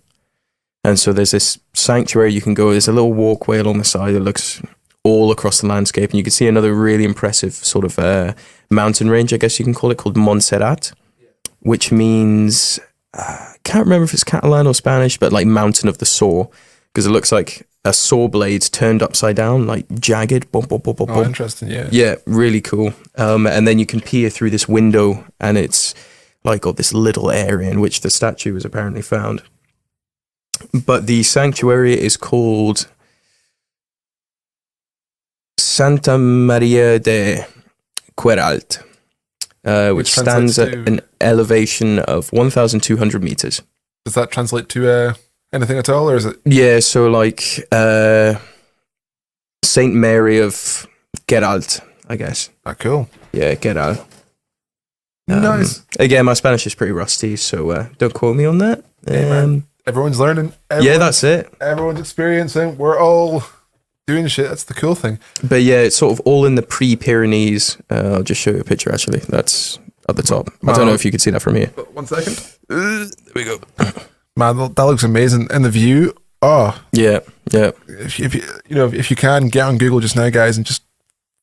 And so there's this sanctuary you can go, there's a little walkway along the side that looks all across the landscape, and you can see another really impressive sort of mountain range, I guess you can call it, called Montserrat, which means, I can't remember if it's Catalan or Spanish, but like mountain of the saw, because it looks like a saw blade turned upside down, like jagged. Boom, boom, boom, boom, oh, interesting, yeah. Yeah, really cool. And then you can peer through this window, and it's like got this little area in which the statue was apparently found. But the sanctuary is called Santa Maria de Queralt, which stands at an elevation of 1,200 meters. Does that translate to anything at all, or is it? Yeah, so like Saint Mary of Queralt, I guess. Ah, cool. Yeah, Queralt. Nice. Again, my Spanish is pretty rusty, so don't quote me on that. Everyone's learning. Yeah, that's it. Everyone's experiencing. We're all doing shit. That's the cool thing. But yeah, it's sort of all in the pre-Pyrenees. I'll just show you a picture, actually. That's at the top. I don't know if you could see that from here. 1 second. There we go. Man, that looks amazing. And the view, Yeah. If you can, get on Google just now, guys, and just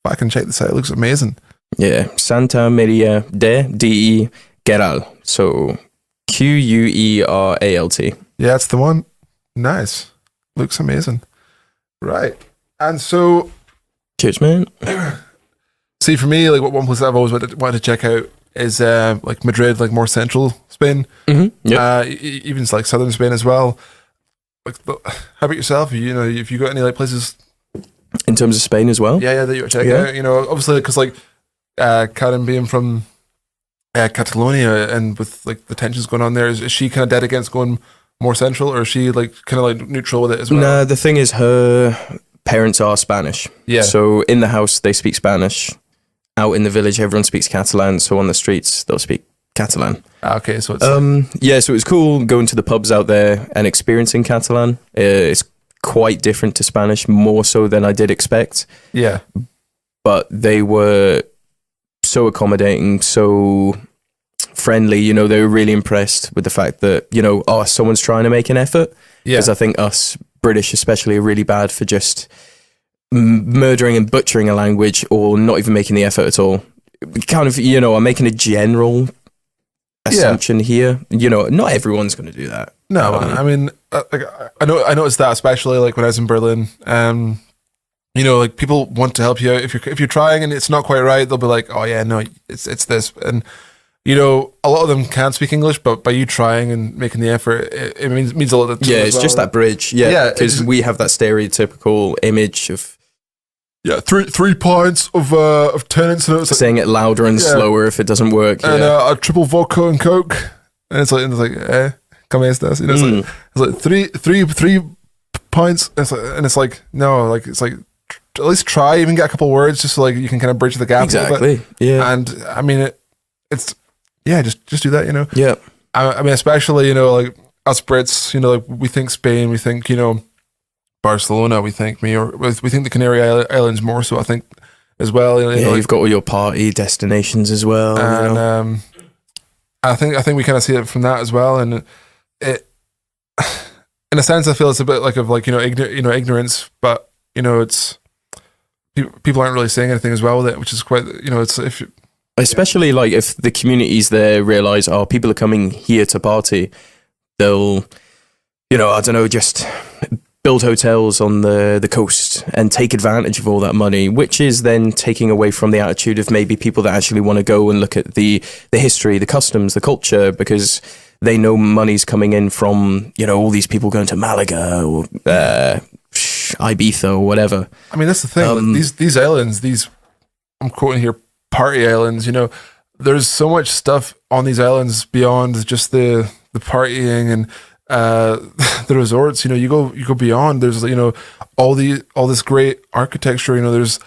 fucking check this out. It looks amazing. Yeah, Santa Maria de Queralt. So Queralt. Yeah, that's the one. Nice. Looks amazing. Right. And so... Cheers, man. See, for me, like, one place I've always wanted to check out is like Madrid, like more central Spain. Mm-hmm. Yep. Even like southern Spain as well. Like, how about yourself? If you got any like places in terms of Spain as well? Yeah, that you would check out. Obviously, because like Karen being from Catalonia, and with like the tensions going on there, is she kind of dead against going more central, or is she like kind of like neutral with it as well? No, the thing is, her parents are Spanish. Yeah. So in the house they speak Spanish. Out in the village, everyone speaks Catalan. So on the streets, they'll speak Catalan. Okay, so it's so it was cool going to the pubs out there and experiencing Catalan. It's quite different to Spanish, more so than I did expect. Yeah, but they were so accommodating, so friendly. They were really impressed with the fact that someone's trying to make an effort. Yeah, because I think us British, especially, are really bad for just murdering and butchering a language, or not even making the effort at all. Kind of, I'm making a general assumption here. Not everyone's going to do that. No, I mean, I noticed that, especially like when I was in Berlin. Like people want to help you out. If you're trying and it's not quite right, they'll be like, "Oh yeah, no, it's this." And a lot of them can't speak English, but by you trying and making the effort, it means a lot. Yeah, it's just that bridge. Yeah, because we have that stereotypical image of. Yeah, 3 pints of tenants. Saying it louder and slower if it doesn't work. And a triple vodka and Coke. And it's like come estas. You know, it's like three points. It's like no, like it's like at least try, even get a couple words just so like you can kind of bridge the gap. Exactly. Yeah. And I mean it's just do that. You know. Yeah. I mean, especially, you know, like us Brits, you know, like we think Spain, we think, you know, Barcelona, we think we think the Canary Islands more so, I think, as well. You know, you've got all your party destinations as well. And you know? I think we kind of see it from that as well. And it, in a sense, I feel it's a bit like you know, ignorance, but you know, it's people aren't really saying anything as well with it, which is quite, you know, it's if. Especially like if the communities there realize, oh, people are coming here to party, they'll, you know, I don't know, just build hotels on the coast and take advantage of all that money, which is then taking away from the attitude of maybe people that actually want to go and look at the history, the customs, the culture, because they know money's coming in from, you know, all these people going to Malaga or Ibiza or whatever. I mean, that's the thing. These islands, I'm quoting here, party islands, you know, there's so much stuff on these islands beyond just the partying and the resorts. You know, you go beyond. There's, you know, all this great architecture. You know, there's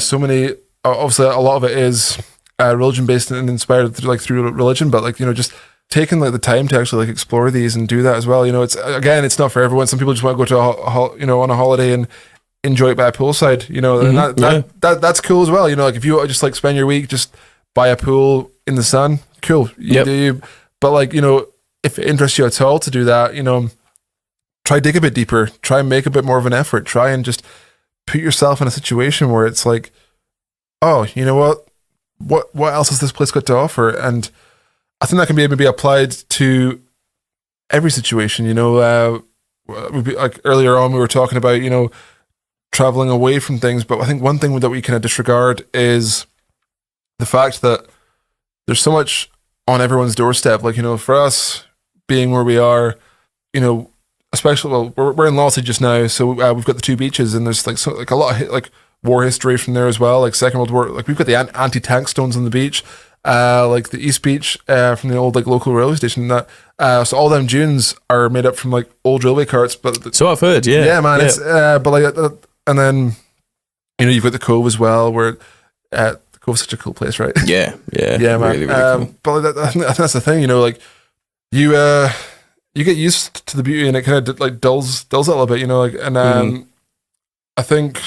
so many. Obviously, a lot of it is religion based and inspired through religion, but like, you know, just taking like the time to actually like explore these and do that as well. You know, it's not for everyone. Some people just want to go to you know, on a holiday and enjoy it by a poolside, you know, and that's cool as well. You know, like if you just like spend your week just by a pool in the sun, cool. But like, you know, if it interests you at all to do that, you know, try dig a bit deeper, try and make a bit more of an effort, try and just put yourself in a situation where it's like, oh, you know what else has this place got to offer? And I think that can be maybe applied to every situation. You know, like earlier on we were talking about, you know, traveling away from things, but I think one thing that we kind of disregard is the fact that there's so much on everyone's doorstep. Like, you know, for us being where we are, you know, especially, well, we're in Lawsy just now, so we've got the two beaches, and there's like a lot of like war history from there as well, like Second World War. Like we've got the anti-tank stones on the beach, like the East Beach from the old like local railway station. And that so all them dunes are made up from like old railway carts. But so I've heard, yeah, man. Yeah. It's but like. And then, you know, you've got the Cove as well, where the Cove's such a cool place, right? Yeah, man. Really, really cool. But I think that's the thing, you know, like you get used to the beauty, and it kind of like dulls it a little bit, you know, like, and I think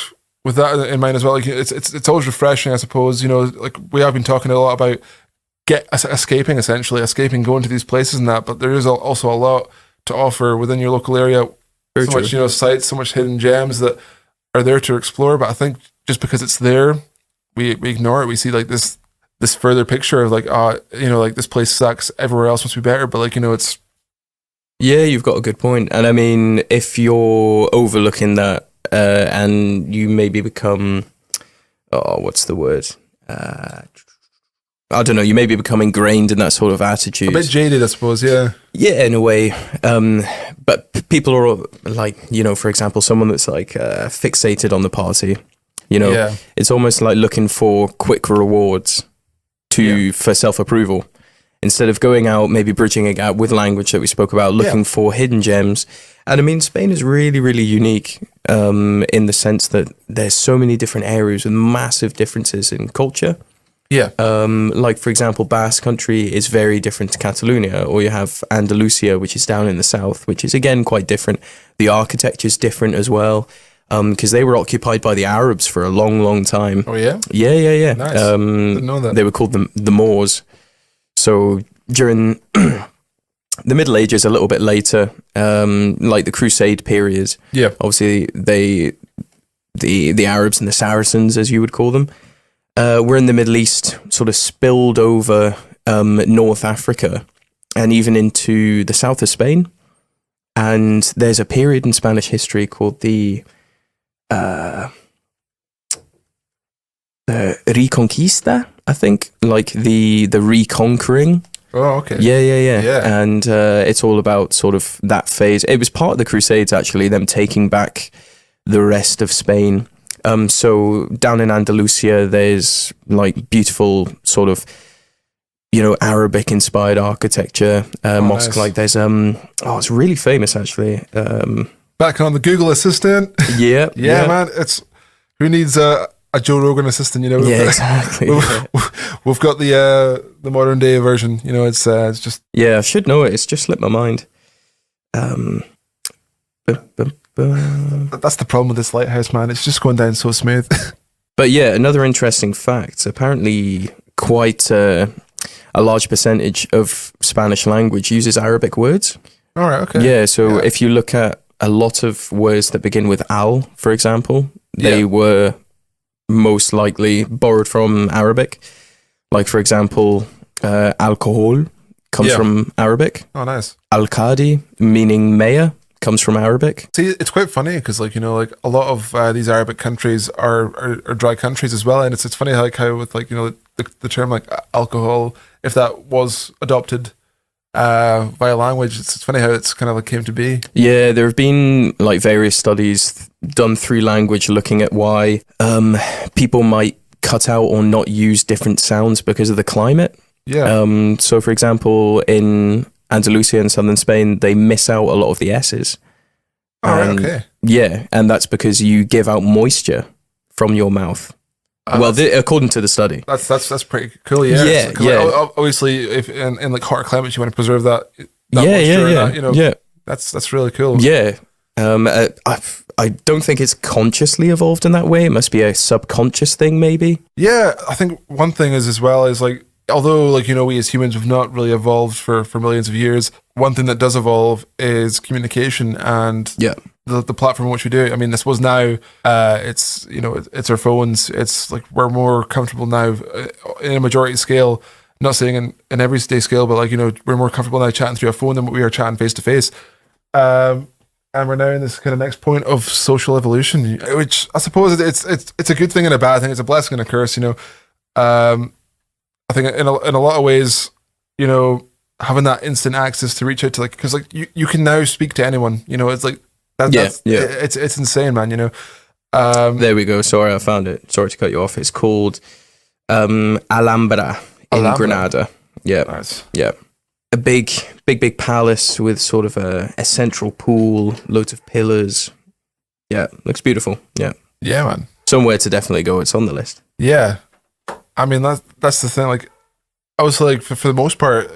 with that in mind as well, like it's always refreshing, I suppose, you know, like we have been talking a lot about escaping, going to these places and that, but there is also a lot to offer within your local area. Very so true. much, you know, sites, so much hidden gems that are there to explore, but I think just because it's there, we ignore it. We see like this further picture of like, you know, like this place sucks, everywhere else must be better, but like, you know, it's... Yeah, you've got a good point. And I mean, if you're overlooking that and you maybe become, what's the word? I don't know, you maybe become ingrained in that sort of attitude. A bit jaded, I suppose, yeah. Yeah, in a way. But people are like, you know, for example, someone that's like fixated on the party, you know, It's almost like looking for quick rewards for self-approval. Instead of going out, maybe bridging a gap with language that we spoke about, looking for hidden gems. And I mean, Spain is really, really unique in the sense that there's so many different areas with massive differences in culture. Yeah. Like, for example, Basque Country is very different to Catalonia, or you have Andalusia, which is down in the south, which is, again, quite different. The architecture is different as well, because they were occupied by the Arabs for a long, long time. Oh, yeah? Yeah. Nice. Didn't know that. They were called the Moors. So during the Middle Ages, a little bit later, like the Crusade period, obviously the Arabs and the Saracens, as you would call them, were in the Middle East, sort of spilled over North Africa and even into the south of Spain. And there's a period in Spanish history called the Reconquista, I think, like the reconquering. Oh, okay. Yeah. And it's all about sort of that phase. It was part of the Crusades, actually, them taking back the rest of Spain. So down in Andalusia, there's like beautiful sort of Arabic inspired architecture, mosque. Nice. Like there's it's really famous actually. Back on the Google Assistant. Yeah, man. It's who needs a Joe Rogan assistant? Yeah, exactly. We've got the modern day version. It's just Yeah, I should know it. It's just slipped my mind. that's the problem with this lighthouse, man. It's just going down so smooth. But yeah, another interesting fact. Apparently, quite a large percentage of Spanish language uses Arabic words. All right. Okay. Yeah, so if you look at a lot of words that begin with al, for example, they were most likely borrowed from Arabic. Like, for example, alcohol comes from Arabic. Oh, nice. Al-Qadi, meaning mayor, comes from Arabic. See, it's quite funny because, like, a lot of these Arabic countries are dry countries as well, and it's funny how with the term like alcohol, if that was adopted via language, it's funny how it's kind of like came to be. Yeah, there have been like various studies done through language looking at why people might cut out or not use different sounds because of the climate. Yeah. So, for example, in Andalusia in southern Spain, they miss out a lot of the S's. All right, okay. Yeah, and that's because you give out moisture from your mouth. According to the study. That's pretty cool. Yeah. Yeah, 'Cause, yeah. like, obviously, if in like hotter climates, you want to preserve that Yeah, moisture yeah, and yeah. that's really cool. Yeah. I don't think it's consciously evolved in that way. It must be a subconscious thing, maybe. Yeah, I think one thing is as well is like, although like we as humans have not really evolved for millions of years, one thing that does evolve is communication and the platform in which we do it. I mean, I suppose now it's it's our phones. It's like we're more comfortable now in a majority scale. Not saying in everyday scale, but like we're more comfortable now chatting through a phone than we are chatting face to face. And we're now in this kind of next point of social evolution, which I suppose it's a good thing and a bad thing. It's a blessing and a curse. I think in a lot of ways, having that instant access to reach out to because you can now speak to anyone. It's like it's insane, man. There we go. Sorry, I found it. Sorry to cut you off. It's called Alhambra in Granada. Yeah, nice. Yeah, a big palace with sort of a central pool, loads of pillars. Yeah, looks beautiful. Yeah, man. Somewhere to definitely go. It's on the list. Yeah, I mean that's the thing. Like, I was like for the most part,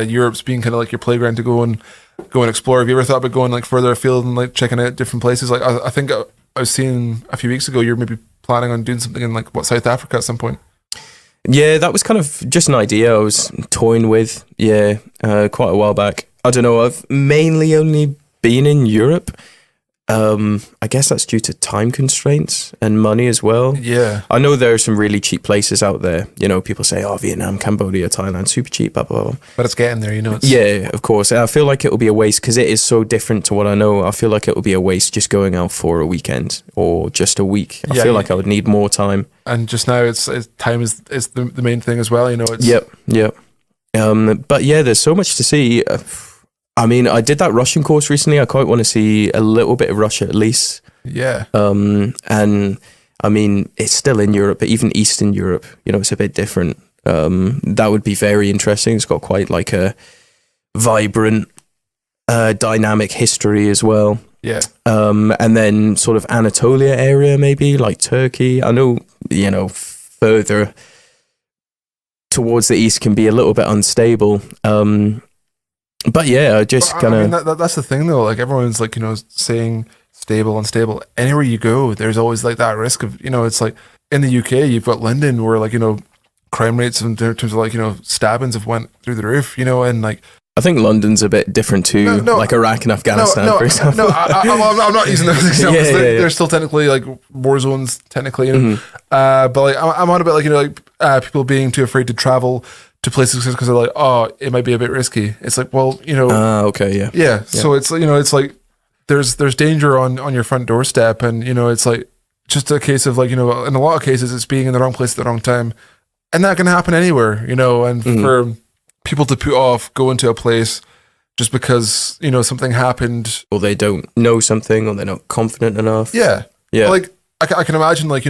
Europe's being kind of like your playground to go and explore. Have you ever thought about going like further afield and like checking out different places? Like, I think I was seeing a few weeks ago you're maybe planning on doing something in like South Africa at some point. Yeah, that was kind of just an idea I was toying with. Yeah, quite a while back. I don't know. I've mainly only been in Europe. I guess that's due to time constraints and money as well. Yeah. I know there are some really cheap places out there. People say, Vietnam, Cambodia, Thailand, super cheap, blah, blah, blah. But it's getting there, Yeah, of course. And I feel like it will be a waste because it is so different to what I know. I feel like it will be a waste just going out for a weekend or just a week. I feel like I would need more time. And just now, it's time is the main thing as well. It's Yep. But yeah, there's so much to see. I mean, I did that Russian course recently. I quite want to see a little bit of Russia at least. Yeah. And I mean, it's still in Europe, but even Eastern Europe, it's a bit different. That would be very interesting. It's got quite like a vibrant, dynamic history as well. Yeah. And then sort of Anatolia area, maybe like Turkey. I know, further towards the east can be a little bit unstable. But yeah, I just kind of... I mean, that's the thing though, like everyone's like, saying stable, unstable. Anywhere you go, there's always like that risk of, it's like in the UK, you've got London where like, crime rates in terms of like, stabbings have went through the roof, and like... I think London's a bit different to like Iraq and Afghanistan, for example. No, I'm not using those examples. They're still technically like war zones, technically. But like, I'm on a bit like, people being too afraid to travel to places because they're like, oh, it might be a bit risky. It's like, well, okay, yeah. Yeah. So it's, it's like, there's danger on your front doorstep. And, it's like just a case of like, in a lot of cases, it's being in the wrong place at the wrong time. And that can happen anywhere, and for people to put off going to a place just because, something happened. Or they don't know something or they're not confident enough. Yeah. Yeah. Like, I can imagine, like,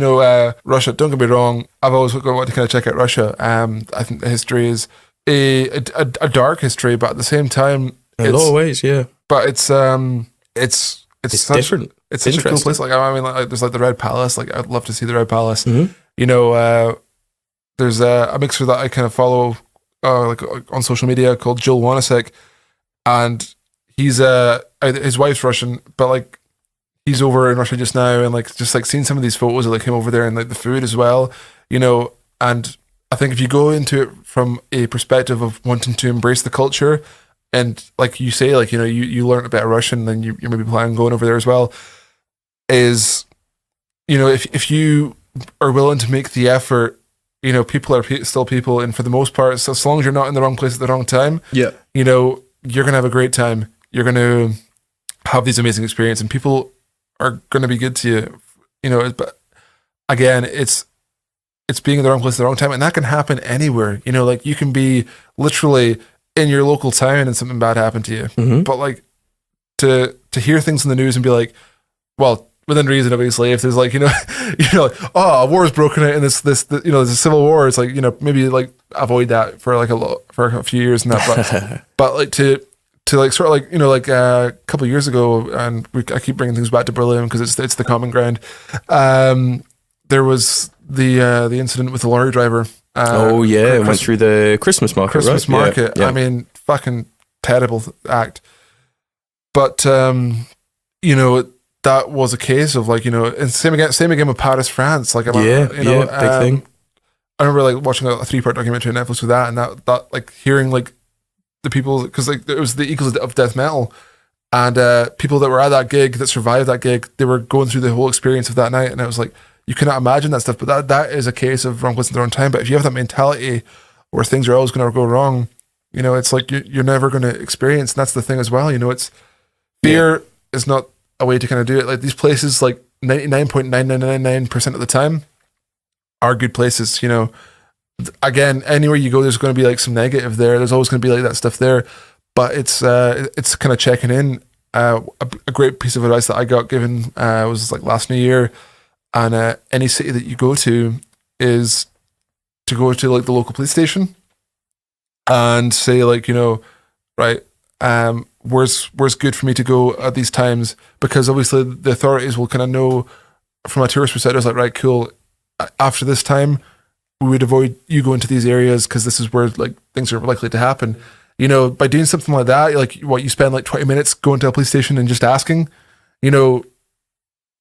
Russia, don't get me wrong, I've always wanted to kind of check out Russia. I think the history is a dark history, but at the same time, In a lot of ways, yeah. But it's such, different. It's such a cool place. Like, I mean, like, there's like the Red Palace. Like, I'd love to see the Red Palace. You know, there's a mixer that I kind of follow, like on social media called Joel Wanasek, and he's his wife's Russian, but like he's over in Russia just now, and like just like seeing some of these photos of like him over there and like the food as well, you know. And I think if you go into it from a perspective of wanting to embrace the culture, and like you say, like, you know, you learn a bit of Russian, then you're maybe planning on going over there as well, is, you know, if you are willing to make the effort, you know, people are still people, and for the most part, so as long as you're not in the wrong place at the wrong time, yeah, you know, you're gonna have a great time. You're gonna have these amazing experiences, and people are gonna be good to you. You know, but again, it's being in the wrong place at the wrong time, and that can happen anywhere. You know, like you can be literally in your local town and something bad happened to you, but like to hear things in the news and be like, well, within reason, obviously, if there's like, you know, like, oh, a war is broken out in this, you know, there's a civil war. It's like, you know, maybe like avoid that for like for a few years and that, but like to like sort of like, you know, like a couple of years ago, and I keep bringing things back to Berlin because it's the common ground. There was the incident with the lorry driver. Went through the Christmas market. Christmas right? market. Yeah. I mean, fucking terrible act. But you know, that was a case of like, you know, and same again with Paris, France. Like, big thing. I remember like watching a 3-part documentary on Netflix with that, and that like hearing like the people, because like it was the equals of death metal, and people that were at that gig that survived that gig, they were going through the whole experience of that night, and I was like, you cannot imagine that stuff. But that is a case of wrong place at the wrong time. But if you have that mentality where things are always going to go wrong, you know, it's like you're never going to experience. And that's the thing as well. You know, it's fear is not a way to kind of do it. Like these places, like 99.9999% of the time, are good places. You know, again, anywhere you go, there's going to be like some negative there. There's always going to be like that stuff there. But it's kind of checking in. A great piece of advice that I got given was like last New Year. And any city that you go to is to go to like the local police station and say like, you know, right, where's good for me to go at these times, because obviously the authorities will kind of know from a tourist perspective, like, right, cool, after this time we would avoid you going to these areas because this is where like things are likely to happen. You know, by doing something like that, like what you spend like 20 minutes going to a police station and just asking, you know,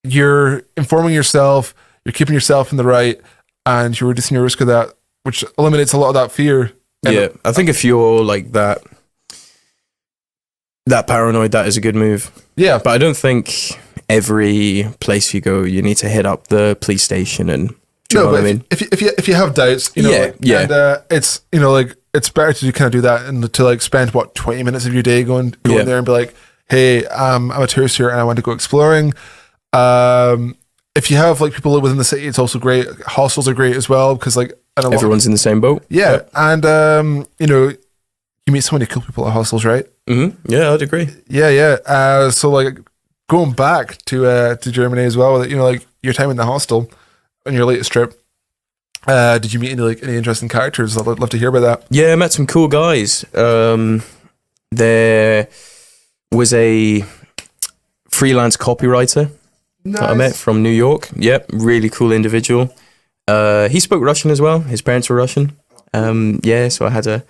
you're informing yourself, you're keeping yourself in the right, and you're reducing your risk of that, which eliminates a lot of that fear. And I think if you're like that paranoid, that is a good move. Yeah, but I don't think every place you go, you need to hit up the police station and. Do you know what I mean? If you have doubts, you know, and it's, you know, like it's better to kind of do that and to like spend 20 minutes of your day going there and be like, hey, I'm a tourist here and I want to go exploring. If you have like people within the city, it's also great. Hostels are great as well because like everyone's in the same boat. Yeah, and you know, you meet so many cool people at hostels, right? Mm-hmm. Yeah, I'd agree. Yeah. So like going back to Germany as well, you know, like your time in the hostel on your latest trip. Did you meet any interesting characters? I'd love to hear about that. Yeah, I met some cool guys. There was a freelance copywriter that I met from New York. Yep, really cool individual. He spoke Russian as well. His parents were Russian. So I had a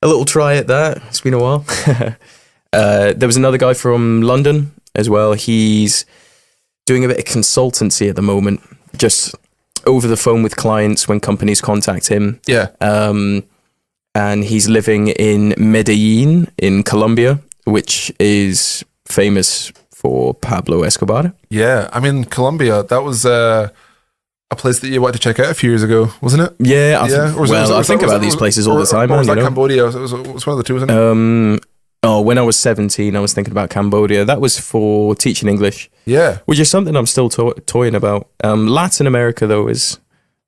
little try at that. It's been a while. There was another guy from London as well. He's doing a bit of consultancy at the moment, just over the phone with clients when companies contact him. Yeah. And he's living in Medellin in Colombia, which is famous for Pablo Escobar. Yeah, I mean, Colombia, that was a place that you wanted to check out a few years ago, wasn't it? Yeah. I think about these places all the time. Or was that Cambodia? It was one of the two, wasn't it? When I was 17, I was thinking about Cambodia. That was for teaching English. Yeah. Which is something I'm still toying about. Latin America, though, is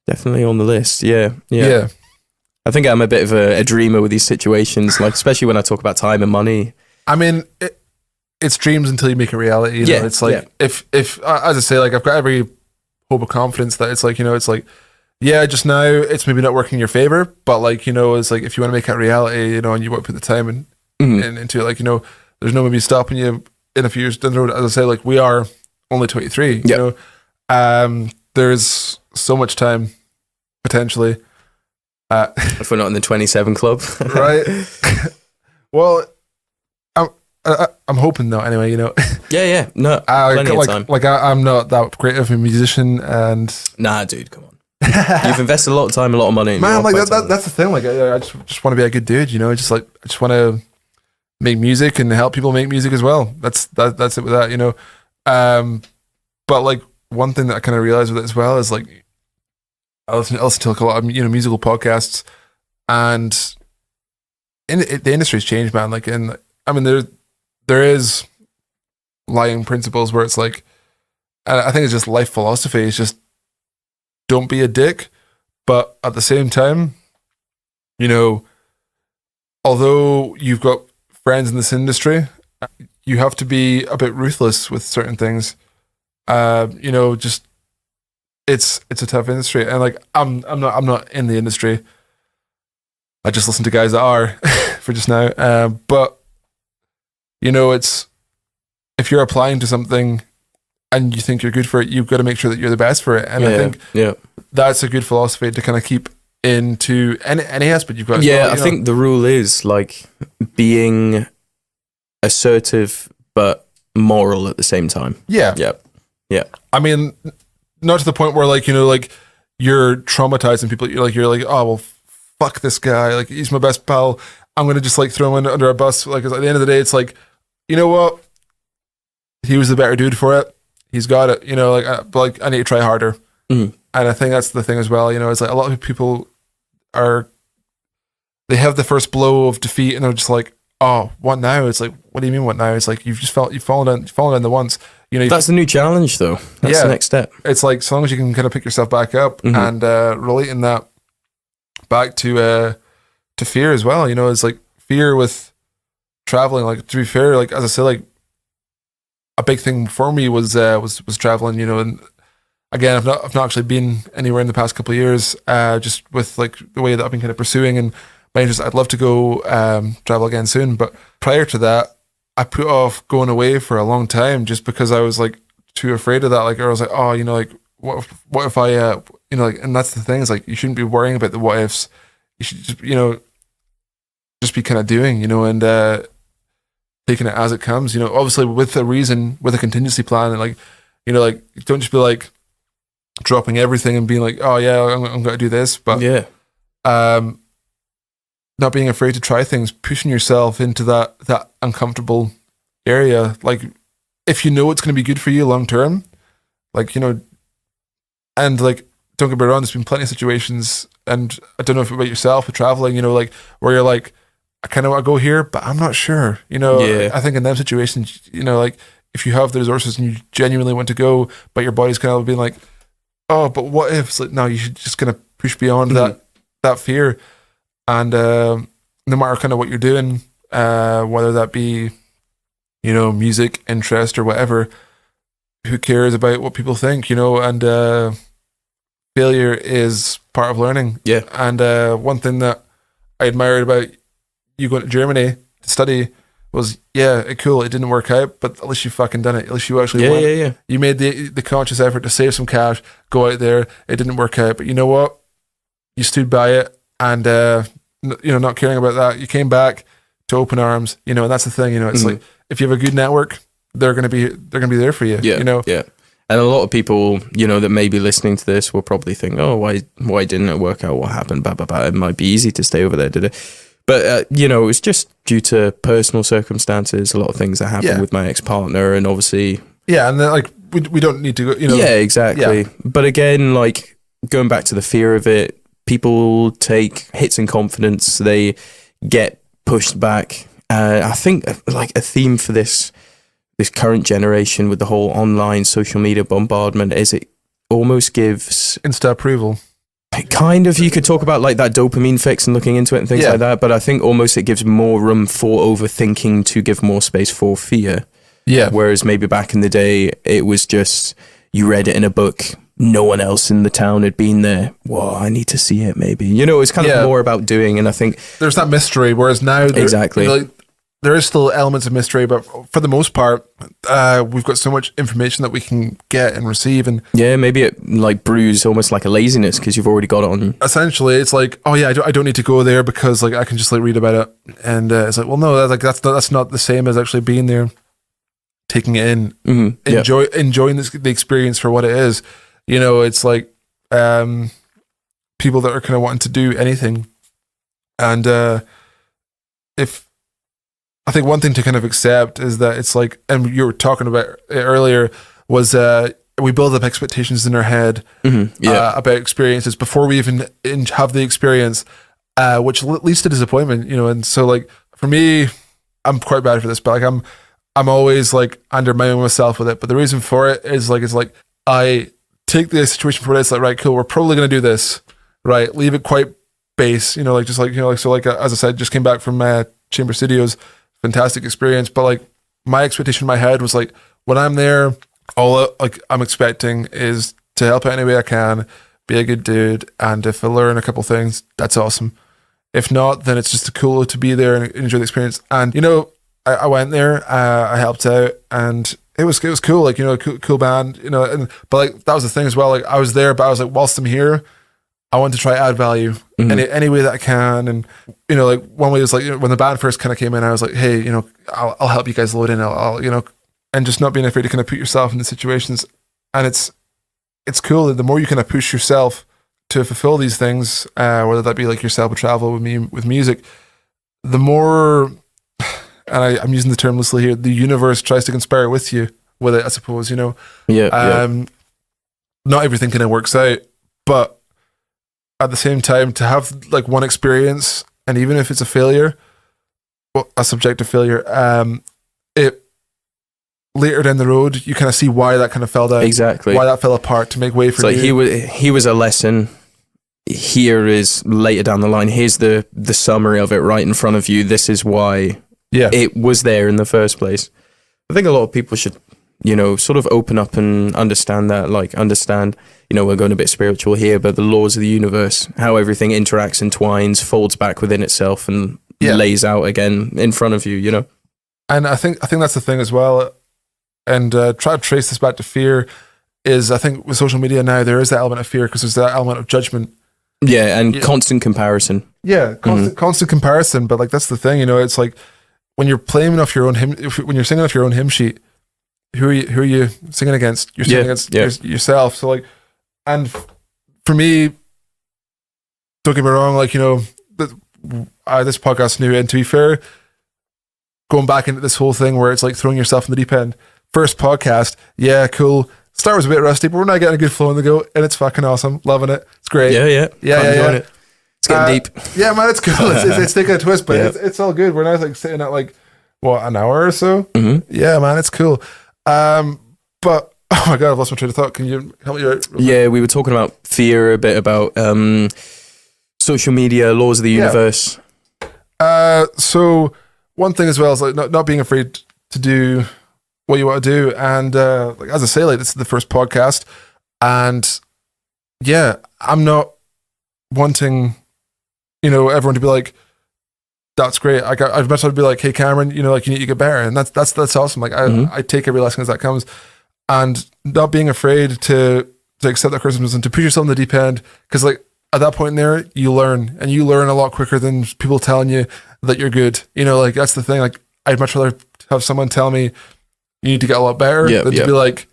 definitely on the list. Yeah. I think I'm a bit of a dreamer with these situations, like especially when I talk about time and money. I mean, it's dreams until you make it reality. You know? It's like if as I say, like I've got every hope of confidence that it's like, you know, it's like yeah, just now it's maybe not working in your favor, but like, it's like if you want to make it a reality, and you want to put the time into it, like, there's no maybe stopping you in a few years down the road. As I say, like, we are only 23, there's so much time potentially. If we're not in the 27 club. Right. Well, I'm hoping though, anyway, Yeah. No, plenty of time. Like I'm not that great of a musician, and nah, dude, come on. You've invested a lot of time, a lot of money. Man, like that's the thing. Like I just want to be a good dude, I just want to make music and help people make music as well. That's it with that, But like one thing that I kind of realized with it as well is like I listen to like a lot of musical podcasts, and the industry's changed, man. Like, and I mean there is lying principles where it's like, I think it's just life philosophy. It's just don't be a dick, but at the same time, although you've got friends in this industry, you have to be a bit ruthless with certain things. Just it's a tough industry, and like I'm not in the industry. I just listen to guys that are for just now. But it's if you're applying to something and you think you're good for it, you've got to make sure that you're the best for it. And I think that's a good philosophy to kind of keep into any aspect you've got. Yeah, I think the rule is like being assertive but moral at the same time. Yeah. I mean, not to the point where like you're traumatizing people. You're like, oh well, fuck this guy. Like he's my best pal. I'm gonna just like throw him under a bus. Like at the end of the day, it's like, you know what? He was the better dude for it. He's got it. But like I need to try harder. And I think that's the thing as well. It's like a lot of people they have the first blow of defeat and they're just like, oh, what now? It's like, what do you mean what now? It's like you've fallen down the once. That's the new challenge though. That's the next step. It's like as long as you can kind of pick yourself back up and relating that back to fear as well. It's like fear with traveling. Like to be fair, like as I said, like a big thing for me was traveling. And again, I've not actually been anywhere in the past couple of years. Just with like the way that I've been kind of pursuing and my interest, I'd love to go travel again soon. But prior to that, I put off going away for a long time just because I was like too afraid of that. Like, or I was like, oh, like what if I, like, and that's the thing is like you shouldn't be worrying about the what ifs. You should just, just be kind of doing, and taking it as it comes. Obviously with a reason, with a contingency plan, and like, like don't just be like dropping everything and being like, oh yeah, I'm going to do this, but not being afraid to try things, pushing yourself into that uncomfortable area. Like if you know it's going to be good for you long term, like, and like, don't get me wrong, there's been plenty of situations, and I don't know if about yourself with traveling, like where you're like, I kind of want to go here, but I'm not sure, I think in them situations, like if you have the resources and you genuinely want to go, but your body's kind of being like, oh, but what if? It's like, no, you should just kind of push beyond that fear. And no matter kind of what you're doing, whether that be, music, interest, or whatever, who cares about what people think, and failure is part of learning. Yeah. And one thing that I admired about you going to Germany to study was, cool, it didn't work out, but at least you fucking done it. At least you actually went. Yeah. You made the conscious effort to save some cash, go out there. It didn't work out, but you know what? You stood by it. And not caring about that, you came back to open arms. And that's the thing. It's like if you have a good network, they're gonna be there for you. Yeah. And a lot of people, that may be listening to this will probably think, oh, why didn't it work out? What happened? Blah blah blah. It might be easy to stay over there, did it? But it's just due to personal circumstances. A lot of things that happened with my ex-partner, and obviously, and then, like we don't need to go. Yeah, exactly. Yeah. But again, like going back to the fear of it. People take hits in confidence. They get pushed back. I think like a theme for this current generation with the whole online social media bombardment is it almost gives instant approval. Kind of, you could talk about like that dopamine fix and looking into it and things like that. But I think almost it gives more room for overthinking to give more space for fear. Yeah. Whereas maybe back in the day, it was just you read it in a book. no one else in the town had been there. Whoa, I need to see it maybe. You know, it's kind of more about doing, and I think... There's that mystery, whereas now... Exactly. Like, there is still elements of mystery, but for the most part, we've got so much information that we can get and receive. And yeah, maybe it like brews almost like a laziness because you've already got it on. Essentially, it's like, oh yeah, I don't need to go there because like I can just like read about it. And it's like, well, no, that's not the same as actually being there, taking it in, enjoying the experience for what it is. You know, it's like people that are kind of wanting to do anything. And if I think one thing to kind of accept is that it's like, and you were talking about it earlier, was we build up expectations in our head about experiences before we even have the experience, which leads to disappointment, you know. And so like for me, I'm quite bad for this, but like I'm always like undermining myself with it. But the reason for it is like, it's like I take the situation for what it's like, right, cool, we're probably going to do this, right, leave it quite base, you know, like just like, you know, like, so like as I said, just came back from Chamber Studios, fantastic experience, but like my expectation in my head was like, when I'm there, all like I'm expecting is to help out any way I can, be a good dude, and if I learn a couple things, that's awesome. If not, then it's just cool to be there and enjoy the experience. And you know, I went there, I helped out, and it was cool, like, you know, cool band, you know, and but like that was the thing as well. Like I was there, but I was like, whilst I'm here, I want to try add value any way that I can. And you know, like one way was like, you know, when the band first kind of came in, I was like, hey, you know, I'll help you guys load in. I'll you know, and just not being afraid to kind of put yourself in the situations. And it's cool. The more you kind of push yourself to fulfill these things, whether that be like yourself with travel, with me with music, the more, and I'm using the term loosely here, the universe tries to conspire with you with it, I suppose, you know. Not everything kind of works out, but at the same time, to have like one experience, and even if it's a failure, well, a subjective failure, it later down the road, you kind of see why that kind of fell down, exactly, why that fell apart to make way for you. He was a lesson. Here is later down the line. Here's the summary of it right in front of you. This is why it was there in the first place. I think a lot of people should, you know, sort of open up and understand that, like understand, you know, we're going a bit spiritual here, but the laws of the universe, how everything interacts, entwines, folds back within itself and lays out again in front of you, you know? And I think that's the thing as well. And try to trace this back to fear is, I think with social media now, there is that element of fear because there's that element of judgment. Yeah, and constant comparison. Yeah, constant comparison. But like, that's the thing, you know, it's like when you're playing off your own when you're singing off your own hymn sheet, who are you singing against? You're singing against yourself. So like, and for me, don't get me wrong, like, you know, this podcast's new, and to be fair, going back into this whole thing where it's like throwing yourself in the deep end. First podcast, yeah, cool. Start was a bit rusty, but we're now getting a good flow on the go, and it's fucking awesome. Loving it. It's great. Yeah. It. It's getting deep. Yeah, man, it's cool. It's taking a twist, but it's all good. We're now like sitting at like, what, an hour or so? Mm-hmm. Yeah, man, it's cool. But oh my god, I've lost my train of thought. Can you help me out? Yeah, we were talking about fear, a bit about social media, laws of the universe. So one thing as well is like not being afraid to do what you want to do, and like as I say, like this is the first podcast, and yeah, I'm not wanting, you know, everyone to be like, that's great. I'd much rather be like, hey Cameron, you know, like you need to get better, and that's awesome. Like I take every lesson as that comes, and not being afraid to accept that criticism and to push yourself in the deep end, because like at that point in there, you learn, and you learn a lot quicker than people telling you that you're good. You know, like that's the thing. Like I'd much rather have someone tell me you need to get a lot better than to be like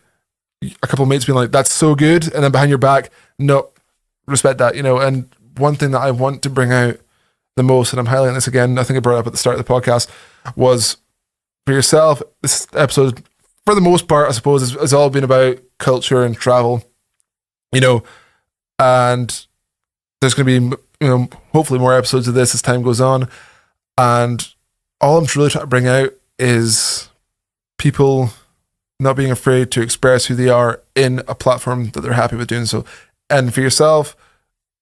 a couple of mates being like, that's so good, and then behind your back, no, respect that, you know. And one thing that I want to bring out the most, and I'm highlighting this again, I think I brought it up at the start of the podcast, was for yourself, this episode, for the most part, I suppose, has all been about culture and travel, you know, and there's going to be, you know, hopefully more episodes of this as time goes on, and all I'm really trying to bring out is people not being afraid to express who they are in a platform that they're happy with doing so. And for yourself,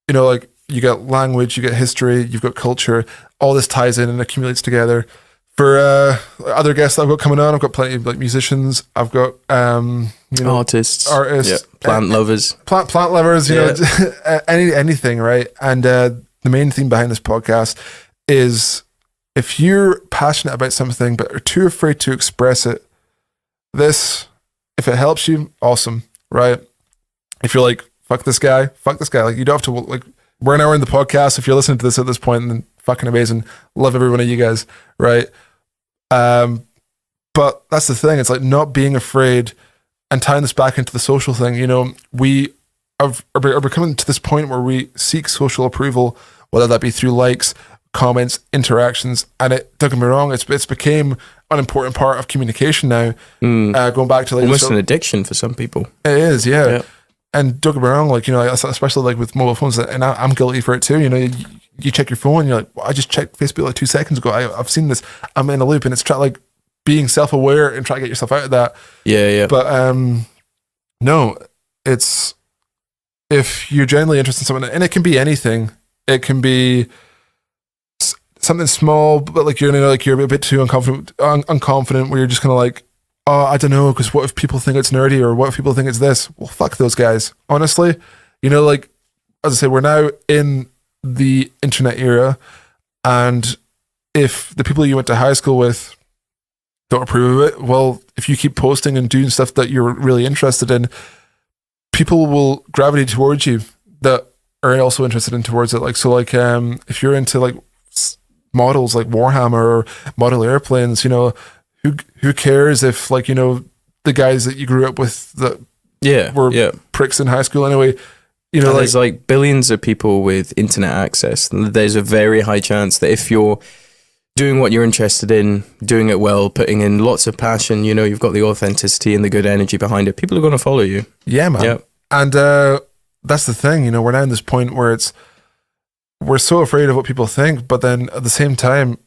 you know, like you got language, you got history, you've got culture, all this ties in and accumulates together. For other guests that I've got coming on, I've got plenty of like musicians. I've got artists, plant lovers, plant lovers. You know, anything, right? And the main theme behind this podcast is if you're passionate about something but are too afraid to express it, if it helps you, awesome, right? If you're like, fuck this guy, like you don't have to, like, we're an hour in the podcast. If you're listening to this at this point, then fucking amazing. Love every one of you guys, right? But that's the thing. It's like not being afraid and tying this back into the social thing. You know, we are becoming to this point where we seek social approval, whether that be through likes, comments, interactions, and don't get me wrong, it's became an important part of communication now. Going back to like almost an addiction for some people. It is, yeah. And don't get me wrong, like, you know, especially like with mobile phones, and I'm guilty for it too. You know, you check your phone, you're like, well, I just checked Facebook like 2 seconds ago. I've seen this. I'm in a loop, and it's like being self-aware and try to get yourself out of that. Yeah. But no, it's if you're genuinely interested in something, and it can be anything. It can be something small, but like you're a bit too unconfident, where you're just kind of like, oh, I don't know, because what if people think it's nerdy, or what if people think it's this? Well, fuck those guys. Honestly, you know, like, as I say, we're now in the internet era, and if the people you went to high school with don't approve of it, well, if you keep posting and doing stuff that you're really interested in, people will gravitate towards you that are also interested in towards it. Like, so like, if you're into like models like Warhammer or model airplanes, you know, who cares if, like, you know, the guys that you grew up with that were pricks in high school anyway, you know, there's like billions of people with internet access, and there's a very high chance that if you're doing what you're interested in, doing it well, putting in lots of passion, you know, you've got the authenticity and the good energy behind it, people are going to follow you. Yeah, man. Yep. And that's the thing, you know, we're now in this point where we're so afraid of what people think, but then at the same time,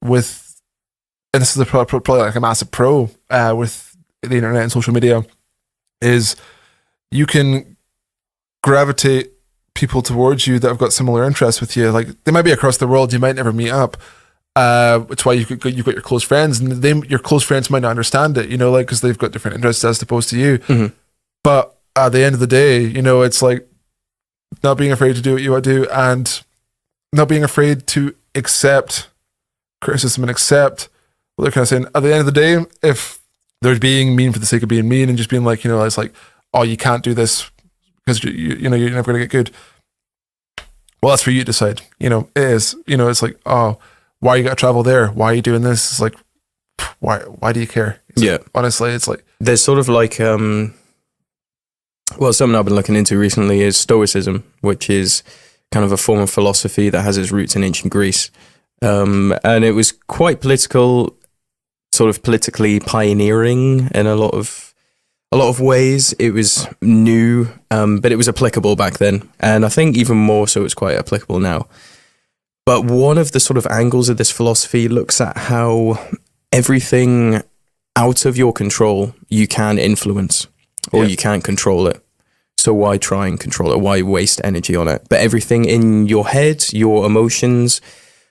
and this is probably like a massive pro with the internet and social media, is you can gravitate people towards you that have got similar interests with you. Like, they might be across the world, you might never meet up. It's why you've got your close friends, and your close friends might not understand it, you know, like, because they've got different interests as opposed to you. Mm-hmm. But at the end of the day, you know, it's like not being afraid to do what you want to do, and not being afraid to accept criticism and accept what they're kind of saying. At the end of the day, if they're being mean for the sake of being mean and just being like, you know, it's like, oh, you can't do this because you know, you're never going to get good. Well, that's for you to decide. You know, it is. You know, it's like, oh, why you got to travel there? Why are you doing this? It's like, why do you care? It's like, honestly, it's like, there's sort of like, something I've been looking into recently is Stoicism, which is kind of a form of philosophy that has its roots in ancient Greece. And it was quite political, sort of politically pioneering in a lot of ways. It was new, but it was applicable back then. And I think even more so it's quite applicable now. But one of the sort of angles of this philosophy looks at how everything out of your control you can influence, or you can't control it. So why try and control it? Why waste energy on it? But everything in your head, your emotions,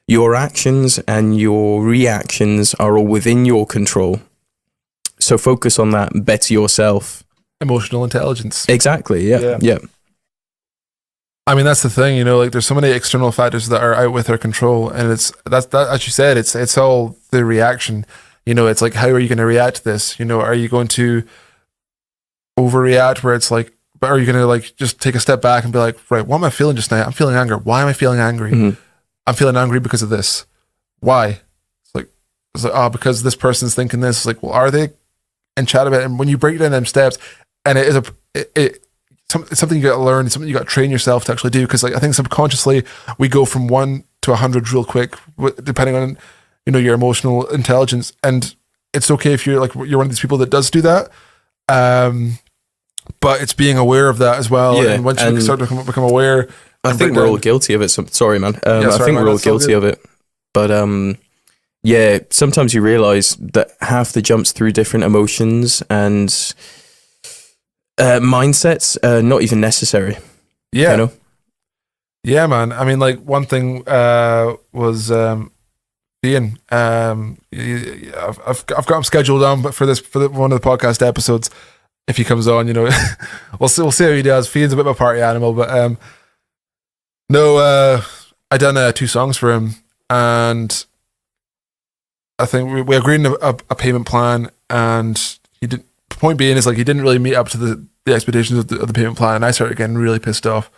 your actions and your reactions are all within your control. So focus on that, better yourself. Emotional intelligence. Exactly, yeah. I mean, that's the thing, you know, like, there's so many external factors that are out with our control, and that as you said, it's all the reaction. You know, it's like, how are you going to react to this? You know, are you going to overreact where it's like, but are you going to like just take a step back and be like, right, what am I feeling just now? I'm feeling anger. Why am I feeling angry? Mm-hmm. I'm feeling angry because of this. Why? It's like, oh, because this person's thinking this. It's like, well, are they? And chat about it. And when you break down them steps, and it is it's something you got to learn, it's something you got to train yourself to actually do. Because like, I think subconsciously we go from 1 to 100 real quick, depending on, you know, your emotional intelligence. And it's okay if you're one of these people that does do that. But it's being aware of that as well. Yeah, and once you start to become aware, I think we're all guilty of it. Sorry, man. I think we're all guilty of it. But yeah, sometimes you realize that half the jumps through different emotions and mindsets are not even necessary. Yeah. You know? Yeah, man. I mean, like, one thing was Ian. I've got him scheduled on, but for one of the podcast episodes, if he comes on, we'll see how he does. Fiend's a bit of a party animal, but no, I done 2 songs for him, and I think we agreed on a payment plan, and he did. Point being is like he didn't really meet up to the expectations of the payment plan, and I started getting really pissed off.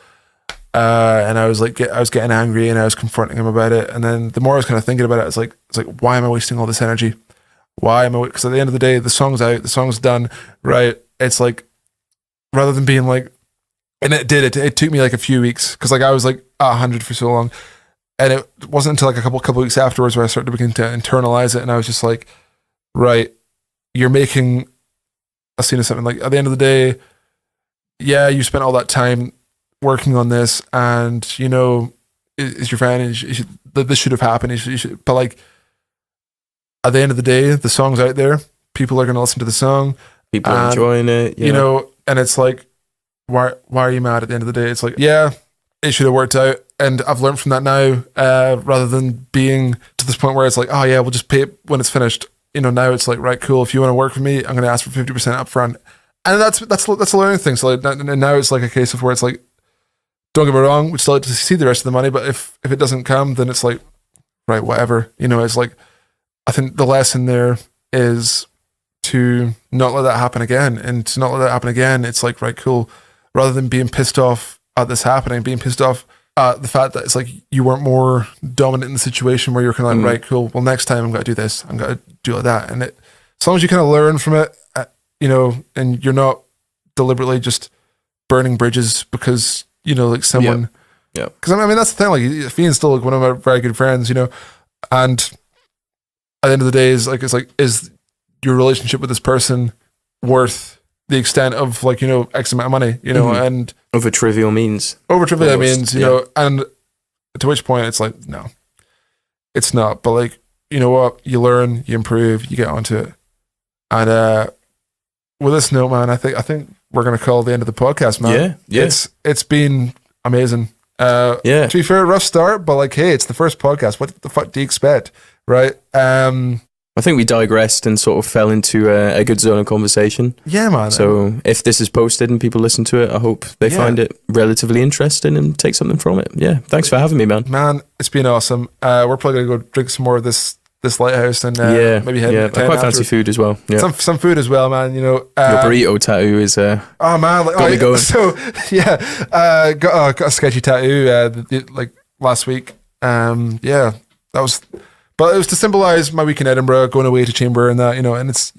And I was like, I was getting angry, and I was confronting him about it. And then the more I was kind of thinking about it, it's like, why am I wasting all this energy? Why am I? Because at the end of the day, the song's out, the song's done, right? It's like, rather than being like, and it took me like a few weeks, because like I was like at 100 for so long, and it wasn't until like a couple weeks afterwards where I started to begin to internalize it, and I was just like, right, you're making a scene of something. Like at the end of the day, yeah, you spent all that time working on this, and is your friend, and this should have happened. But like at the end of the day, the song's out there. People are going to listen to the song. People are enjoying it. And it's like, why are you mad at the end of the day? It's like, yeah, it should have worked out. And I've learned from that now, rather than being to this point where it's like, oh yeah, we'll just pay it when it's finished. Now it's like, right, cool. If you want to work with me, I'm going to ask for 50% up front. And that's a learning thing. So like, now it's like a case of where it's like, don't get me wrong, we'd still like to see the rest of the money, but if it doesn't come, then it's like, right, whatever. It's like, I think the lesson there is to not let that happen again. And to not let that happen again, it's like, right, cool. Rather than being pissed off at this happening, being pissed off at the fact that it's like you weren't more dominant in the situation, where you're kind of like, right, cool, well, next time I'm going to do this, I'm going to do like that. And as long as you kind of learn from it, and you're not deliberately just burning bridges because, like someone, yeah. Because I mean, that's the thing, like Fiend's still like one of my very good friends, and at the end of the day, is is your relationship with this person worth the extent of like, X amount of money, and over trivial means, and to which point it's like, no, it's not. But like, you know what, you learn, you improve, you get onto it. And with this note, man, I think we're gonna call the end of the podcast, man. Yeah. It's been amazing. To be fair, rough start, but like, hey, it's the first podcast. What the fuck do you expect, right? I think we digressed and sort of fell into a good zone of conversation. Yeah, man. So if this is posted and people listen to it, I hope they find it relatively interesting and take something from it. Yeah, thanks for having me, man. Man, it's been awesome. We're probably gonna go drink some more of this Lighthouse, and maybe head. I quite fancy food as well. Yeah, some food as well, man. Your burrito tattoo is oh man, like, got me going. So yeah, got a sketchy tattoo like last week. That was. But it was to symbolize my week in Edinburgh, going away to Chamber and that, and it's,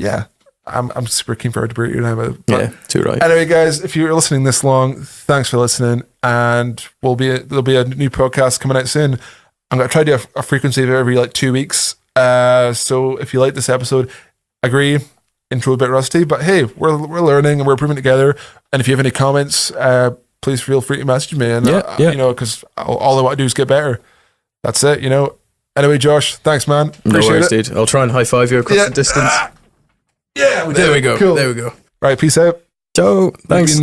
I'm super keen for a burrito now. But too right. Anyway, guys, if you're listening this long, thanks for listening, and there'll be a new podcast coming out soon. I'm going to try to do a frequency of every like 2 weeks. So if you like this episode, agree, intro a bit rusty, but hey, we're learning and we're improving together. And if you have any comments, please feel free to message me. And because all I want to do is get better. That's it. Anyway, Josh, thanks, man. Appreciate no worries, it. dude. I'll try and high five you across the distance. Yeah, there we go. Cool. There we go. Right, peace out. Ciao. Thanks.